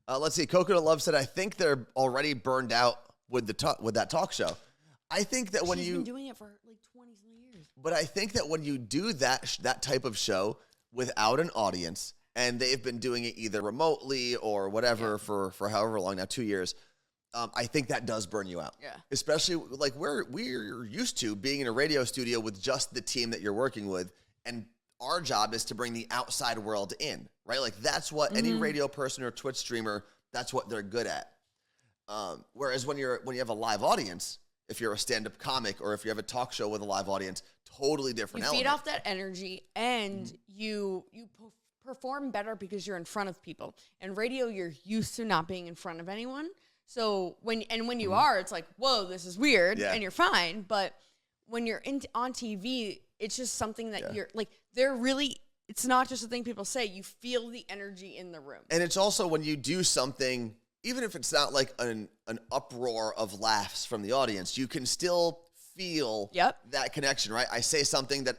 Let's see. Coconut Love said, I think they're already burned out with that talk show. I think that when She's been doing it for like 20 years. But I think that when you do that type of show without an audience, and they've been doing it either remotely or whatever for however long now, 2 years, I think that does burn you out. Yeah. Especially like we're used to being in a radio studio with just the team that you're working with, and our job is to bring the outside world in, right? Like that's what any radio person or Twitch streamer, that's what they're good at. Whereas when you have a live audience, if you're a stand-up comic or if you have a talk show with a live audience, totally different element. You feed off that energy, and you perform better because you're in front of people. And radio, you're used to not being in front of anyone. So when you are, it's like, whoa, this is weird, and you're fine. But when you're on TV, it's just something that you're like, it's not just a thing people say. You feel the energy in the room. And it's also when you do something, even if it's not like an uproar of laughs from the audience, you can still feel that connection, right? I say something that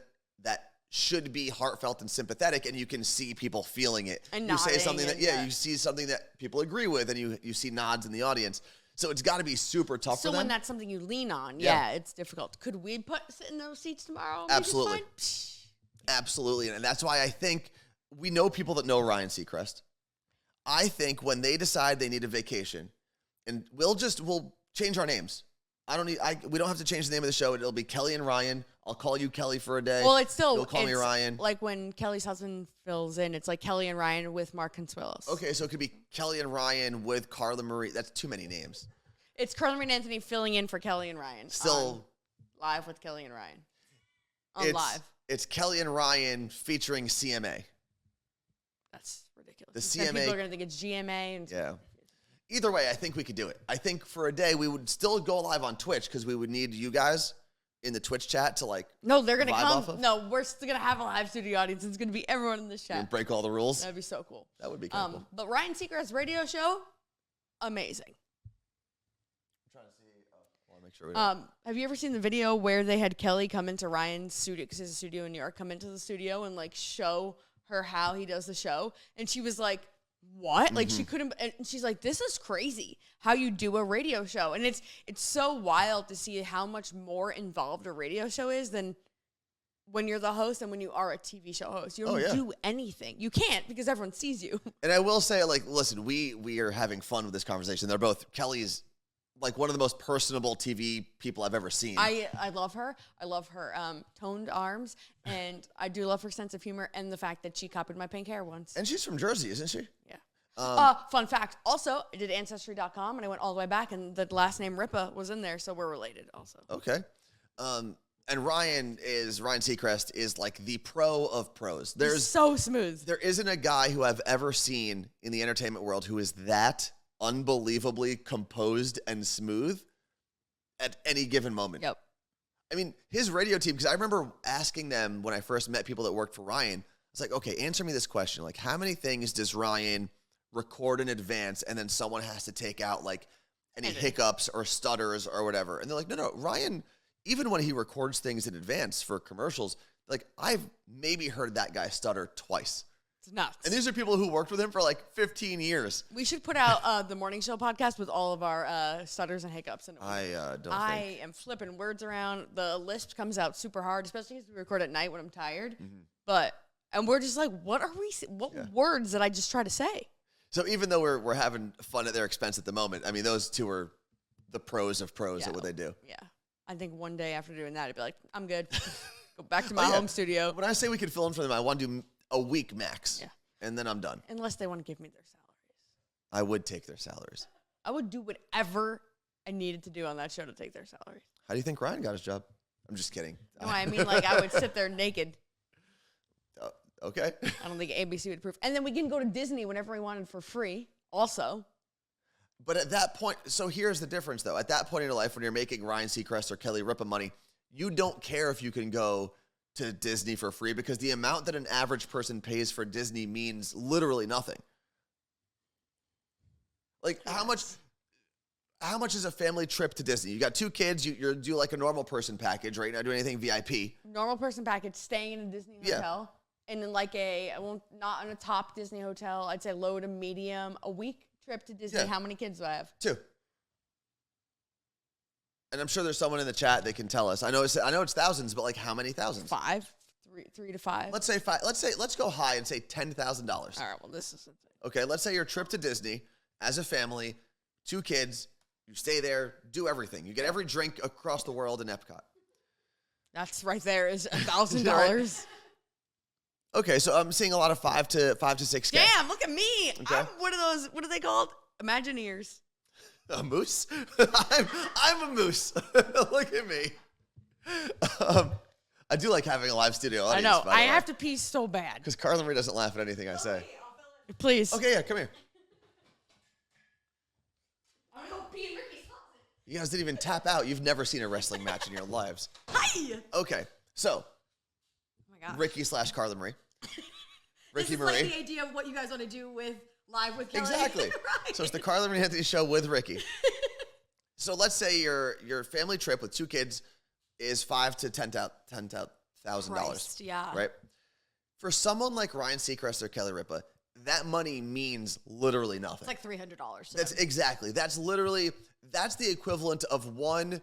should be heartfelt and sympathetic, and you can see people feeling it. And you say something you see something that people agree with, and you see nods in the audience. So it's got to be super tough for them. So when that's something you lean on, it's difficult. Could we sit in those seats tomorrow? Absolutely. Absolutely. And that's why I think we know people that know Ryan Seacrest. I think when they decide they need a vacation, and we'll change our names. We don't have to change the name of the show. It'll be Kelly and Ryan. I'll call you Kelly for a day. Well, you'll call me Ryan. Like when Kelly's husband fills in, it's like Kelly and Ryan with Mark Consuelos. Okay, so it could be Kelly and Ryan with Carla Marie. That's too many names. It's Carla Marie Anthony filling in for Kelly and Ryan. Still live with Kelly and Ryan. Live. It's Kelly and Ryan featuring CMA. That's ridiculous. The CMA. People are going to think it's GMA. Yeah. Either way, I think we could do it. I think for a day we would still go live on Twitch because we would need you guys in the Twitch chat to like. No, they're going to come. No, we're still going to have a live studio audience. It's going to be everyone in the chat. And break all the rules. That'd be so cool. That would be kind of cool. But Ryan Seacrest's radio show, amazing. I'm trying to see. I want to make sure we don't. Have you ever seen the video where they had Kelly come into Ryan's studio, because he has a studio in New York, come into the studio and like show her how he does the show? And she was like, what? Like she couldn't, and she's like, this is crazy how you do a radio show. And it's so wild to see how much more involved a radio show is than when you're the host and when you are a TV show host. You don't do anything. You can't because everyone sees you. And I will say, like, listen, we are having fun with this conversation. They're both, Kelly's like one of the most personable TV people I've ever seen. I love her. I love her toned arms, and I do love her sense of humor and the fact that she copied my pink hair once. And she's from Jersey, isn't she? Yeah. Fun fact. Also, I did Ancestry.com, and I went all the way back, and the last name Ripa was in there, so we're related also. Okay. And Ryan Seacrest is like the pro of pros. He's so smooth. There isn't a guy who I've ever seen in the entertainment world who is that unbelievably composed and smooth at any given moment. Yep. I mean, his radio team, because I remember asking them when I first met people that worked for Ryan, I was like, okay, answer me this question. Like, how many things does Ryan record in advance and then someone has to take out like any hiccups or stutters or whatever? And they're like, no, Ryan, even when he records things in advance for commercials, like I've maybe heard that guy stutter twice. It's nuts. And these are people who worked with him for like 15 years. We should put out the morning show podcast with all of our stutters and hiccups. I am flipping words around. The lisp comes out super hard, especially as we record at night when I'm tired. Mm-hmm. And we're just like, what words did I just try to say? So even though we're having fun at their expense at the moment, I mean, those two are the pros of pros at what they do. Yeah. I think one day after doing that, I'd be like, I'm good. Go back to my home studio. When I say we could fill in for them, I want to do a week max. Yeah. And then I'm done. Unless they want to give me their salaries. I would take their salaries. I would do whatever I needed to do on that show to take their salaries. How do you think Ryan got his job? I'm just kidding. No, I mean, like, I would sit there naked. Okay. I don't think ABC would approve. And then we can go to Disney whenever we wanted for free also. But at that point, so here's the difference, though. At that point in your life, when you're making Ryan Seacrest or Kelly Ripa money, you don't care if you can go to Disney for free because the amount that an average person pays for Disney means literally nothing. Like, how much is a family trip to Disney? You got 2 kids, you do like a normal person package, right? Not do anything VIP. Normal person package, staying in a Disney hotel. And then like not in a top Disney hotel, I'd say low to medium, a week trip to Disney. Yeah. How many kids do I have? 2. And I'm sure there's someone in the chat that can tell us. I know it's thousands, but like how many thousands? 5, 3 to 5. Let's say 5. Let's go high and say $10,000. All right. Well, this is insane. Okay. Let's say your trip to Disney as a family, 2 kids, you stay there, do everything. You get every drink across the world in Epcot. That's right there is $1,000. Okay, so I'm seeing a lot of 5 to 6K. Damn, look at me. Okay. I'm one of those, what are they called? Imagineers. A moose? I'm a moose. Look at me. I do like having a live studio audience. I know. I have to pee so bad. Because Carla Marie doesn't laugh at anything I say. Please. Okay, yeah, come here. I'm going to go pee in Ricky's closet. You guys didn't even tap out. You've never seen a wrestling match in your lives. Hi. Okay, so. Oh my God. Ricki / Carla Marie. Ricki Marie. This is like the idea of what you guys want to do with Live with Kelly. Exactly. Right. So it's the Carla Marie Anthony show with Ricki. So let's say your family trip with 2 kids is $5,000 to $10,000. Yeah. Right. For someone like Ryan Seacrest or Kelly Ripa, that money means literally nothing. It's like $300. That's exactly. That's the equivalent of one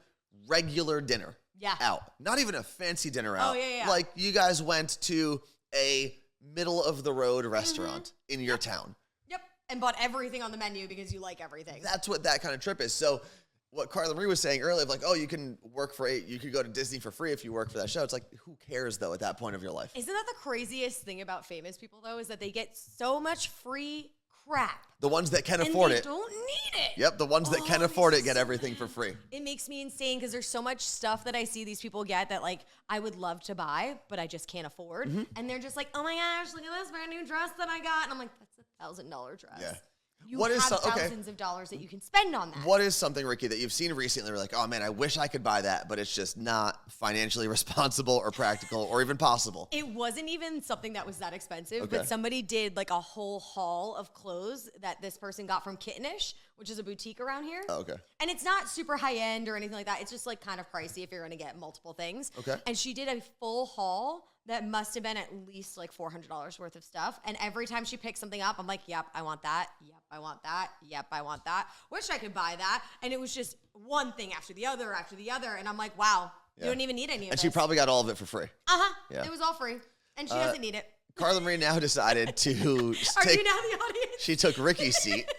regular dinner. Yeah. Out. Not even a fancy dinner out. Oh, yeah. Like you guys went to a middle of the road restaurant in your town. Yep. And bought everything on the menu because you like everything. That's what that kind of trip is. So what Carla Marie was saying earlier, like, oh, you can you could go to Disney for free if you work for that show. It's like, who cares though at that point of your life? Isn't that the craziest thing about famous people though, is that they get so much free crap. The ones that can afford it. Don't need it. Yep, the ones that can afford it get everything for free. It makes me insane because there's so much stuff that I see these people get that like I would love to buy, but I just can't afford. Mm-hmm. And they're just like, oh my gosh, look at this brand new dress that I got. And I'm like, that's $1,000 dress. Yeah. You have thousands of dollars that you can spend on that. What is something, Ricki, that you've seen recently? You're like, oh man, I wish I could buy that, but it's just not financially responsible or practical or even possible. It wasn't even something that was that expensive, but somebody did like a whole haul of clothes that this person got from Kittenish, which is a boutique around here. Oh, okay. And it's not super high end or anything like that. It's just like kind of pricey if you're going to get multiple things. Okay. And she did a full haul that must have been at least like $400 worth of stuff. And every time she picked something up, I'm like, yep, I want that. Yep, I want that. Yep, I want that. Wish I could buy that. And it was just one thing after the other after the other. And I'm like, wow, you don't even need any of this. And she probably got all of it for free. Uh-huh. Yeah. It was all free. And she doesn't need it. Carla Marie now decided to Are you now the audience? She took Ricki's seat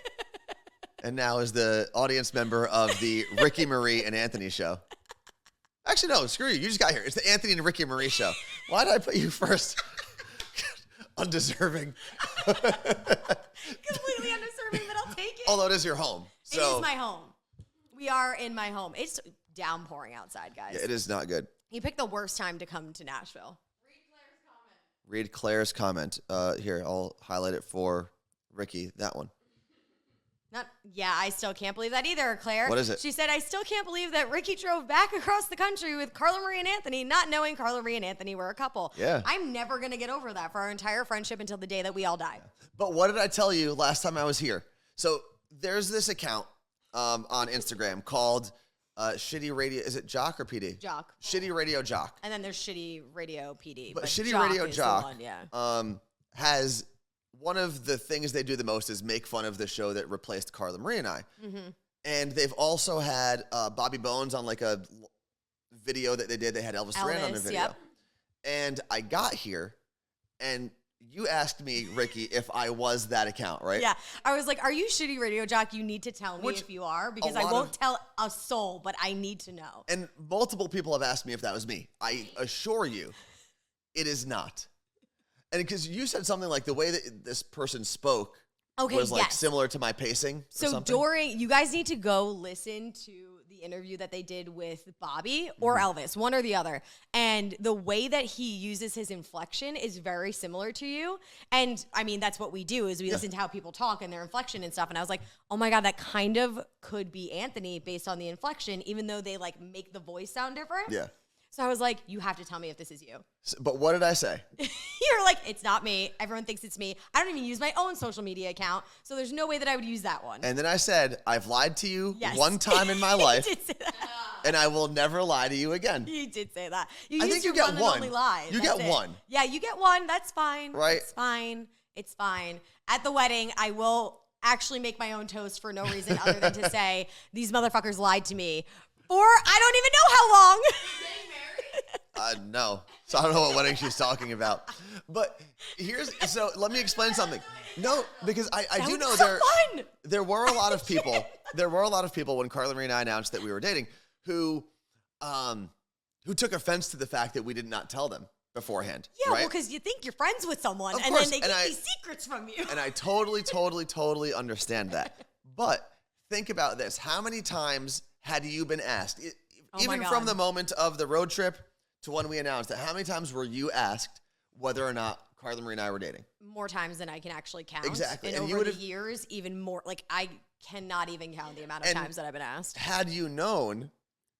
and now is the audience member of the Ricki Marie and Anthony show. Actually, no, screw you. You just got here. It's the Anthony and Ricki Marie show. Why did I put you first? Undeserving. Completely undeserving. Although it is your home. It So is my home. We are in my home. It's downpouring outside, guys. yeah, it is not good. You picked the worst time to come to Nashville. Read Claire's comment. Here, I'll highlight it for Ricki. That one. I still can't believe that either, Claire. What is it? She said, I still can't believe that Ricki drove back across the country with Carla Marie and Anthony, not knowing Carla Marie and Anthony were a couple. Yeah. I'm never going to get over that for our entire friendship until the day that we all die. But what did I tell you last time I was here? So there's this account on Instagram called Shitty Radio. Is it Jock or PD? Jock. Shitty Radio Jock. And then there's Shitty Radio PD. But Shitty Jock Radio is the Jock one, yeah. has one of the things they do the most is make fun of the show that replaced Carla Marie and I. Mm-hmm. And they've also had Bobby Bones on like a video that they did. They had Elvis Duran on the video. Yep. And I got here and you asked me, Ricki, if I was that account, right? Yeah. I was like, are you Shitty Radio Jock? You need to tell me if you are, because I won't tell a soul, but I need to know. And multiple people have asked me if that was me. I assure you, it is not. And because you said something like the way that this person spoke was like similar to my pacing. So you guys need to go listen to the interview that they did with Bobby or Elvis, one or the other. And the way that he uses his inflection is very similar to you. And I mean, that's what we do is we listen to how people talk and their inflection and stuff. And I was like, oh my God, that kind of could be Anthony based on the inflection, even though they like make the voice sound different. Yeah. So I was like, you have to tell me if this is you. But what did I say? You're like, it's not me. Everyone thinks it's me. I don't even use my own social media account. So there's no way that I would use that one. And then I said, I've lied to you one time in my life. You did say that. And I will never lie to you again. You did say that. I think you get one. Lie. You get one. Yeah, you get one. That's fine. Right. It's fine. It's fine. At the wedding, I will actually make my own toast for no reason other than to say, these motherfuckers lied to me for I don't even know how long. No. So I don't know what wedding she's talking about. But so let me explain something. No, because I do know there were a lot of people. There were a lot of people when Carla Marie and I announced that we were dating who took offense to the fact that we did not tell them beforehand. Yeah, right? well, because you think you're friends with someone, of and course. then they get these secrets from you. And I totally understand that. But think about this. How many times had you been asked, even from the moment of the road trip to when we announced it, how many times were you asked whether or not Carla Marie and I were dating? More times than I can actually count. Exactly. And over the years, even more. Like, I cannot even count the amount of times that I've been asked. Had you known,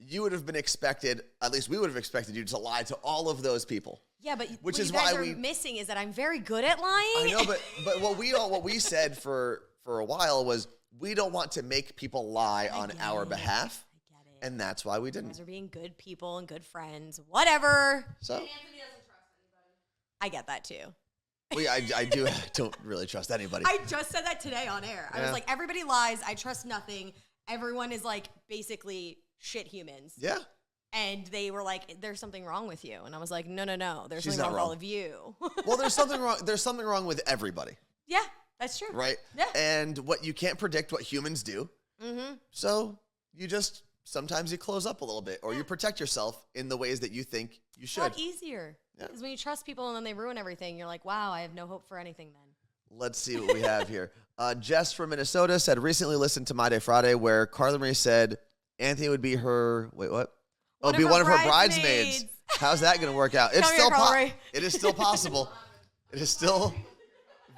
you would have been expected, at least we would have expected you to lie to all of those people. Yeah, but which what is you guys why are missing is that I'm very good at lying. I know, but what we said for a while was we don't want to make people lie on our behalf. And that's why we didn't. You guys are being good people and good friends. Whatever. So Anthony doesn't trust anybody. I get that too. I don't really trust anybody. I just said that today on air. I was like, everybody lies. I trust nothing. Everyone is like basically shit humans. Yeah. And they were like, there's something wrong with you. And I was like, no. There's something wrong with all of you. Well, there's something wrong. There's something wrong with everybody. Yeah, that's true. Right? Yeah. And what you can't predict what humans do. Mm-hmm. So you just sometimes you close up a little bit or you protect yourself in the ways that you think you should. It's a lot easier. Because when you trust people and then they ruin everything, you're like, wow, I have no hope for anything then. Let's see what we have here. Jess from Minnesota said, recently listened to My Day Friday where Carla Marie said Anthony would be her, wait, what? Oh, be one of her bridesmaids. How's that going to work out? It's still it is still possible. It is still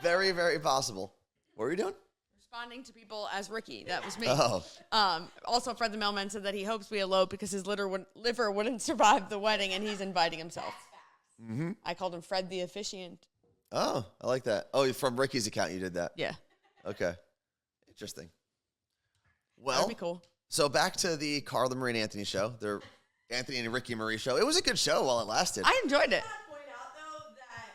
very, very possible. What are you doing? Responding to people as Ricki. That was me. Oh. Also, Fred the Mailman said that he hopes we elope because his liver wouldn't survive the wedding, and he's inviting himself. Mm-hmm. I called him Fred the officiant. Oh, I like that. Oh, from Ricki's account you did that. Yeah. Okay. Interesting. Well, that'd be cool. So back to the Carla Marie and Anthony show. Their Anthony and Ricki Marie show. It was a good show while it lasted. I enjoyed it. Point out though that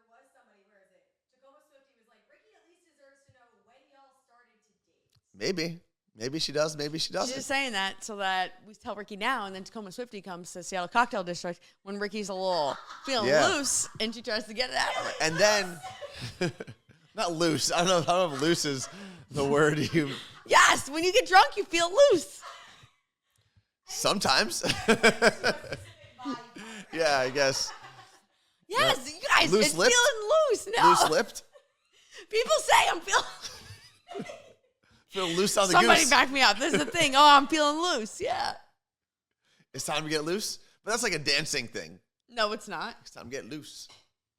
there was somebody, where is it? Tacoma Swifty was like, Ricki at least deserves to know when y'all started to date. Maybe she does. Maybe she doesn't. She's just saying that so that we tell Ricki now, and then Tacoma Swifty comes to Seattle Cocktail District when Ricki's a little feeling loose, and she tries to get it out of it. And then, not loose. I don't know if loose is the word you. Yes, when you get drunk, you feel loose. Sometimes. Yeah, I guess. Yes, you guys, it's feeling loose. No. Loose-lipped? People say I'm feeling. Feel loose on the Somebody goose. back me up. This is the thing. Oh, I'm feeling loose. Yeah. It's time to get loose. But that's like a dancing thing. No, it's not. It's time to get loose.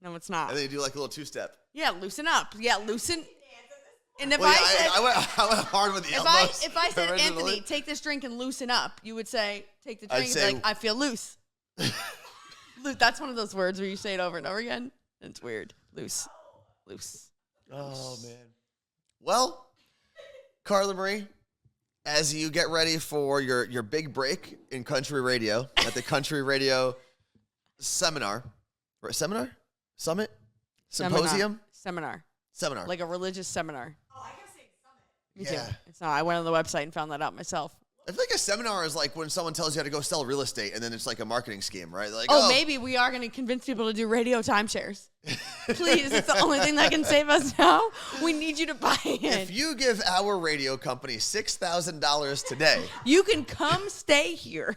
No, it's not. And then you do like a little two-step. Yeah, loosen up. Yeah, loosen. And if Well, I yeah, said, I went hard with the elbows. if I said, originally. Anthony, take this drink and loosen up, you would say, take the I'd drink and say- be like, I feel loose. That's one of those words where you say it over and over again. And it's weird. Loose. Loose. Oh, man. Well, Carla Marie, as you get ready for your big break in country radio at the Country Radio Seminar, Seminar? Summit? Symposium? Seminar. Like a religious seminar. Oh, I kept saying summit. Me Yeah. too. It's not. I went on the website and found that out myself. I feel like a seminar is like when someone tells you how to go sell real estate and then it's like a marketing scheme, right? Like, Oh, maybe we are going to convince people to do radio timeshares. Please, it's the only thing that can save us now. We need you to buy in. If you give our radio company $6,000 today, You can come stay here.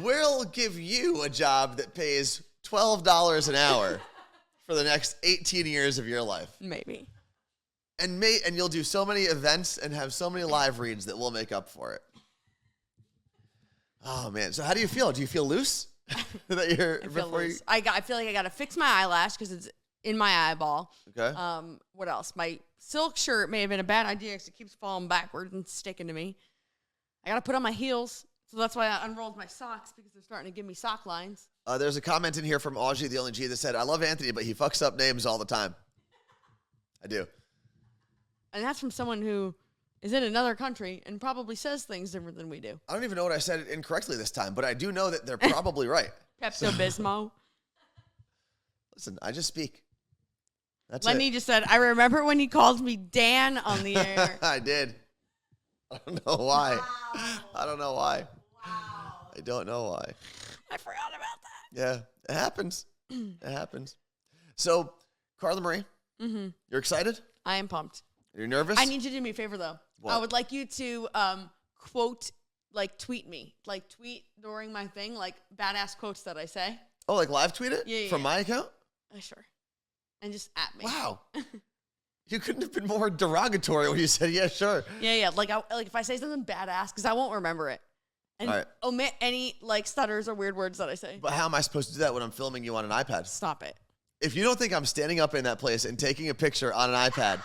we'll give you a job that pays $12 an hour for the next 18 years of your life. Maybe. And you'll do so many events and have so many live reads that we'll make up for it. Oh man! So how do you feel? Do you feel loose? That you're I feel before loose. I feel like I got to fix my eyelash because it's in my eyeball. you? Okay. What else? My silk shirt may have been a bad idea because it keeps falling backwards and sticking to me. I got to put on my heels. So that's why I unrolled my socks because they're starting to give me sock lines. There's a comment in here from Audrey, the only G, that said, "I love Anthony, but he fucks up names all the time." I do. And that's from someone who is in another country and probably says things different than we do. I don't even know what I said incorrectly this time, but I do know that they're probably right. Pepto-Bismol. Listen, I just speak. That's Lenny it. just said, I remember when he called me Dan on the air. I did. I don't know why. Wow. I don't know why. Wow. I don't know why. I forgot about that. Yeah, it happens. It happens. So, Carla Marie, you're excited? I am pumped. You're nervous? I need you to do me a favor, though. What? I would like you to quote, like tweet me. Like tweet during my thing, like badass quotes that I say. Oh, like live tweet it? Yeah, From yeah. my account? Sure. And just at me. Wow. You couldn't have been more derogatory when you said, yeah, sure. Yeah. Like if I say something badass, because I won't remember it. And All right. omit any like stutters or weird words that I say. But how am I supposed to do that when I'm filming you on an iPad? Stop it. If you don't think I'm standing up in that place and taking a picture on an iPad,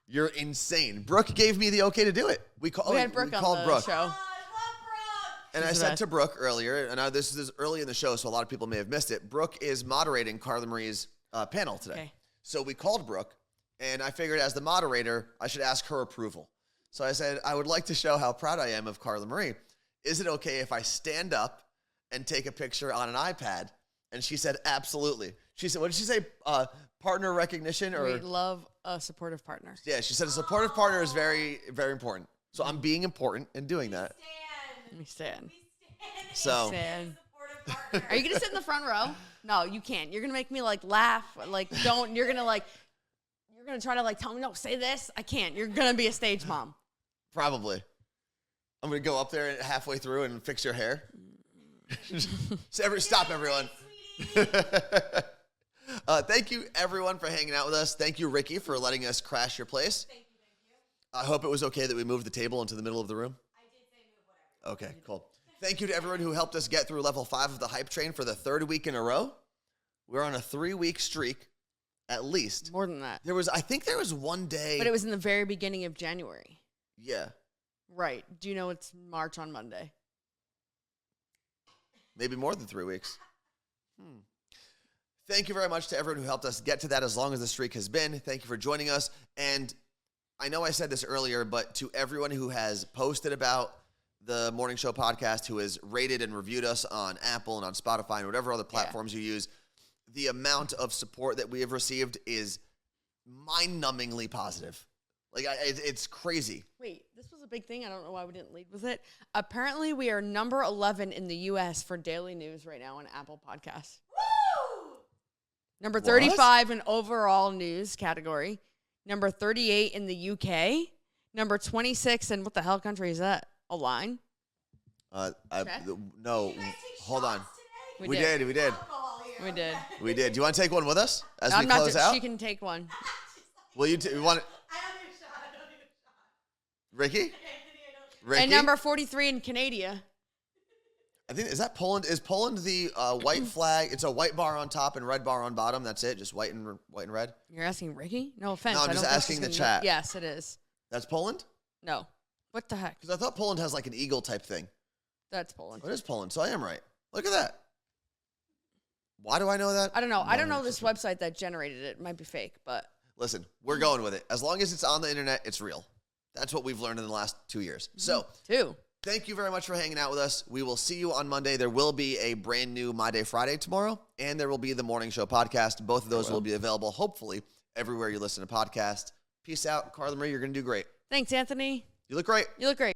you're insane. Brooke gave me the okay to do it. We had Brooke called on the Brooke. show. Oh, I love Brooke. And I She's the said best. to Brooke earlier, and this is early in the show, so a lot of people may have missed it. Brooke is moderating Carla Marie's panel today. Okay. So we called Brooke, and I figured as the moderator, I should ask her approval. So I said, I would like to show how proud I am of Carla Marie. Is it okay if I stand up and take a picture on an iPad? And she said, absolutely. She said, what did she say? Partner recognition? Or We love a supportive partner. yeah, she said a supportive partner is very, very important. So I'm being important in doing that. Let me stand. So Stand. Supportive partner. Are you gonna sit in the front row? No, you can't. You're gonna make me like laugh. Like don't. You're gonna try to like tell me no. Say this. I can't. You're gonna be a stage mom. probably. I'm going to go up there and halfway through and fix your hair. Stop, everyone. Thank you, everyone, for hanging out with us. Thank you, Ricki, for letting us crash your place. Thank you. I hope it was okay that we moved the table into the middle of the room. I did say move whatever. Okay, cool. Thank you to everyone who helped us get through level 5 of the hype train for the 3rd week in a row. We're on a 3-week streak, at least. More than that. I think there was one day. But it was in the very beginning of January. Yeah, Right. Do you know it's March on Monday? maybe more than 3 weeks. Thank you very much to everyone who helped us get to that as long as the streak has been. Thank you for joining us. And I know I said this earlier, but to everyone who has posted about the Morning Show podcast, who has rated and reviewed us on Apple and on Spotify and whatever other platforms you use, the amount of support that we have received is mind-numbingly positive. Like, it's crazy. Wait, this was a big thing. I don't know why we didn't lead with it. Apparently, we are number 11 in the U.S. for daily news right now on Apple Podcasts. Woo! Number 35 in overall news category. Number 38 in the UK. Number 26 in what the hell country is that? A line? No, You guys take hold on. shots today? We did. Alcohol here. We did. We did. Do you want to take one with us as we I'm not. close out? She can take one. Will you? We want. I don't need a shot. Ricki? And number 43 in Canada. I think, is that Poland? Is Poland the white flag? It's a white bar on top and red bar on bottom. That's it? Just white and red? You're asking Ricki? No offense. No, I'm I just don't think asking she's the gonna chat. know. Yes, it is. That's Poland? No. What the heck? Because I thought Poland has like an eagle type thing. That's Poland. What is Poland? So I am right. Look at that. Why do I know that? I don't know. I don't know 100%. this website that generated it. It might be fake, but. Listen, we're going with it. As long as it's on the internet, it's real. That's what we've learned in the last 2 years. So, thank you very much for hanging out with us. We will see you on Monday. There will be a brand new My Day Friday tomorrow, and there will be the Morning Show podcast. Both of those will be available, hopefully, everywhere you listen to podcasts. Peace out. Carla Marie, you're going to do great. Thanks, Anthony. You look great. You look great.